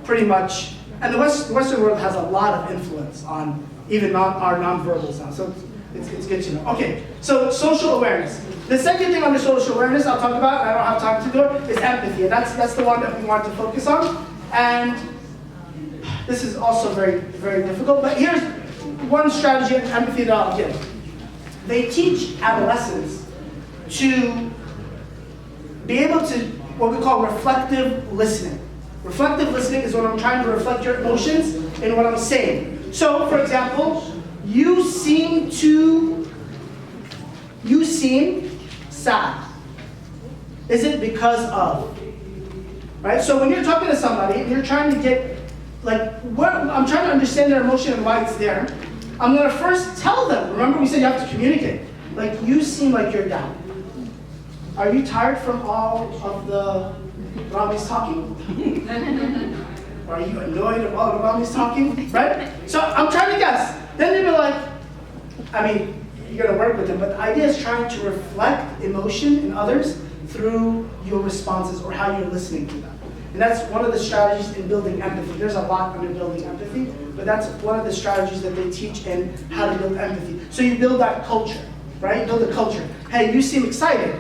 pretty much, and the Western world has a lot of influence on even our nonverbals now. So it's good to know. Okay, so social awareness. The second thing under social awareness I'll talk about, and I don't have time to do it, is empathy. And that's the one that we want to focus on. And this is also very, very difficult, but here's one strategy of empathy that I'll give. They teach adolescents to be able to, what we call reflective listening. Reflective listening is when I'm trying to reflect your emotions in what I'm saying. So, for example, you seem sad. Is it because of? Right? So when you're talking to somebody and you're trying to get, I'm trying to understand their emotion and why it's there, I'm going to first tell them. Remember we said you have to communicate. You seem like you're down. Are you tired from all of the Rami's talking? Or are you annoyed of all the Rami's talking? Right? So I'm trying to guess. Then they'd be like, you're going to work with them, but the idea is trying to reflect emotion in others through your responses or how you're listening to them. And that's one of the strategies in building empathy. There's a lot under building empathy, but that's one of the strategies that they teach in how to build empathy. So you build that culture, right? You build a culture. Hey, you seem excited.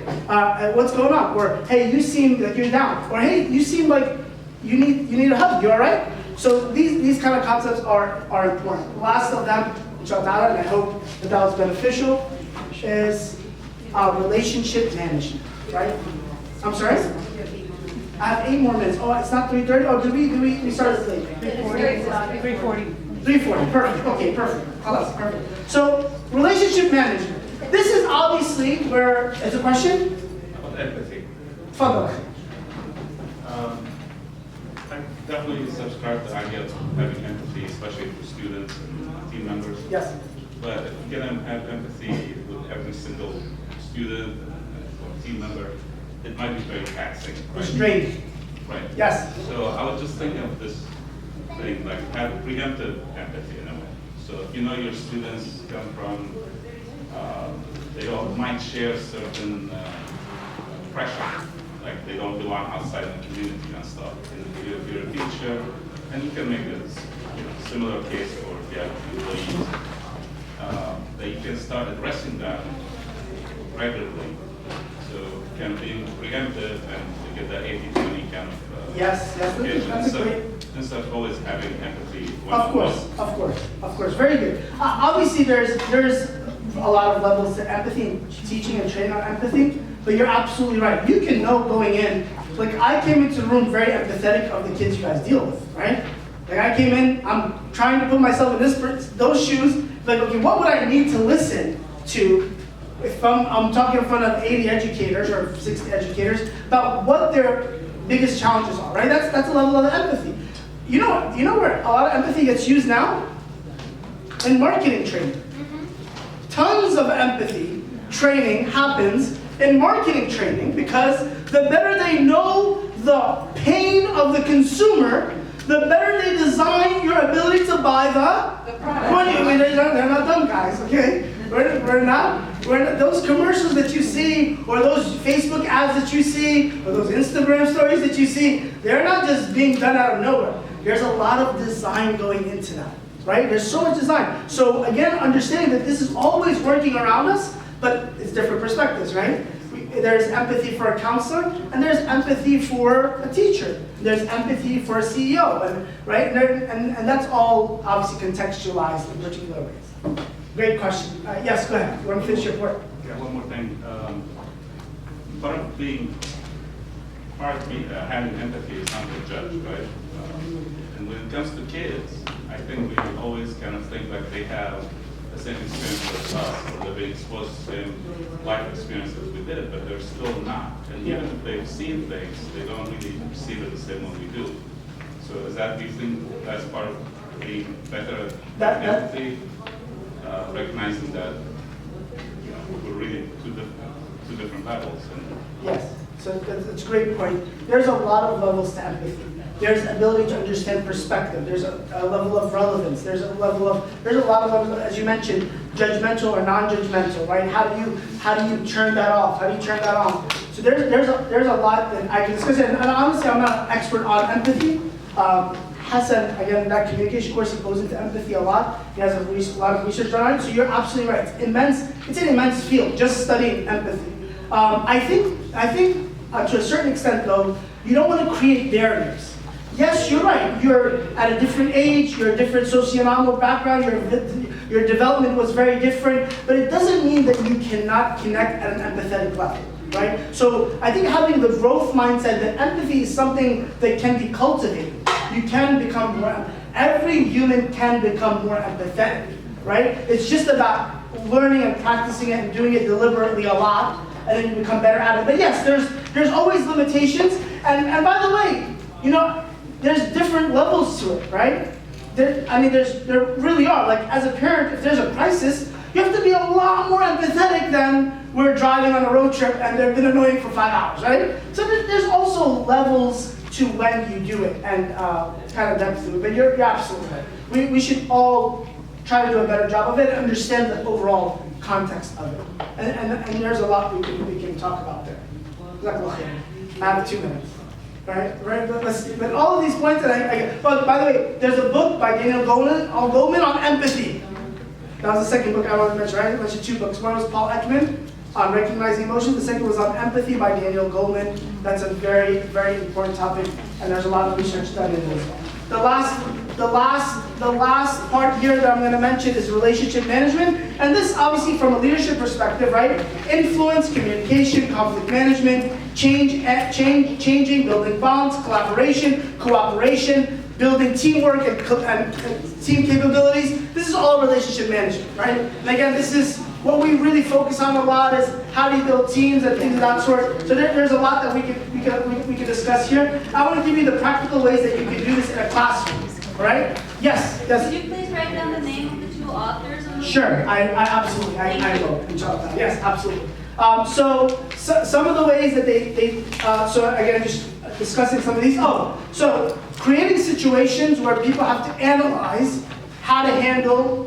What's going on? Or, hey, you seem like you're down. Or, hey, you seem like you need a hug. You all right? So these kind of concepts are important. The last of them, and I hope that was beneficial, is relationship management, right? I'm sorry? I have 8 more minutes. Oh, it's not 3:30? Oh, did we started late?
3:40.
3:40, perfect. Okay, perfect. Kawas, perfect. So, relationship management. This is obviously where, is a question?
About empathy.
Fadal.
I definitely subscribe to the idea of having empathy, especially for students and team members.
Yes.
But if you can have empathy with every single student or team member, it might be very taxing. Right?
It's draining.
Right.
Yes.
So I was just thinking of this thing, have preemptive empathy in a way. So if your students come from, they all might share certain pressure, like they don't belong outside in the community and stuff. And if you're a teacher, and you can make a similar case, or if you have employees, that you can start addressing that regularly. So kind of being preemptive and to get that 80-20 kind of
yes, that's great.
Instead of always having empathy.
Of course, very good. Obviously, there's a lot of levels to empathy, teaching and training on empathy. But you're absolutely right. You can know going in. I came into the room very empathetic of the kids you guys deal with, right? I came in, I'm trying to put myself in those shoes. Okay, what would I need to listen to if I'm talking in front of 80 educators or 60 educators about what their biggest challenges are, right? That's a level of empathy. You know where a lot of empathy gets used now? In marketing training. Tons of empathy training happens in marketing training because the better they know the pain of the consumer, the better they design your ability to buy the product. They're not dumb guys, okay? We're not. Those commercials that you see, or those Facebook ads that you see, or those Instagram stories that you see, they're not just being done out of nowhere. There's a lot of design going into that, right? There's so much design. So again, understanding that this is always working around us, but it's different perspectives, right? There's empathy for a counselor, and there's empathy for a teacher. There's empathy for a CEO, right? And that's all obviously contextualized in particular ways. Great question. Yes, go ahead. You want to finish your point?
Yeah, one more thing. Part of having empathy is not to judge, right? And when it comes to kids, I think we always kind of think like they have the same experience as us, or they're being exposed to the same life experience as we did, but they're still not. And even if they've seen things, they don't really perceive it the same way we do. So is that, do you think that's part of being better at empathy, recognizing that we're really two different levels?
Yes, so that's a great point. There's a lot of levels to empathy. There's ability to understand perspective. There's a level of relevance. there's a lot of levels, as you mentioned, judgmental or non-judgmental, right? How do you turn that off? How do you turn that on? So there's a lot that I can discuss. And honestly, I'm not an expert on empathy. Hassan, again, in that communication course, he goes into empathy a lot. He has a lot of research on it. So you're absolutely right. It's an immense field, just studying empathy. I think to a certain extent, though, you don't want to create barriers. Yes, you're right. You're at a different age, you're a different socioeconomic background, your development was very different, but it doesn't mean that you cannot connect at an empathetic level, right? So I think having the growth mindset that empathy is something that can be cultivated. You can become more, every human can become more empathetic, right? It's just about learning and practicing it and doing it deliberately a lot, and then you become better at it. But yes, there's always limitations, and by the way, there's different levels to it, right? There really are. Like, as a parent, if there's a crisis, you have to be a lot more empathetic than we're driving on a road trip and they've been annoying for 5 hours, right? So there's also levels to when you do it and kind of depth to it. But you're absolutely right. We should all try to do a better job of it and understand the overall context of it. And there's a lot we can talk about there. I have 2 minutes. Right? But all of these points that but by the way, there's a book by Daniel Goleman on empathy. That was the second book I wanted to mention, right? I mentioned 2 books. One was Paul Ekman on recognizing emotions. The second was on empathy by Daniel Goleman. That's a very, very important topic, and there's a lot of research done in it as well. The last part here that I'm going to mention is relationship management, and this obviously from a leadership perspective, right? Influence, communication, conflict management, changing, building bonds, collaboration, cooperation, building teamwork and team capabilities. This is all relationship management, right? And again, this is what we really focus on a lot, is how do you build teams and things of that sort. So there's a lot that we could discuss here. I want to give you the practical ways that you can do this in a classroom. All right? Yes.
Could you please write down the name of the 2 authors?
Sure. I absolutely. I will. Yes, absolutely. So some of the ways that they so again, just discussing some of these. So creating situations where people have to analyze how to handle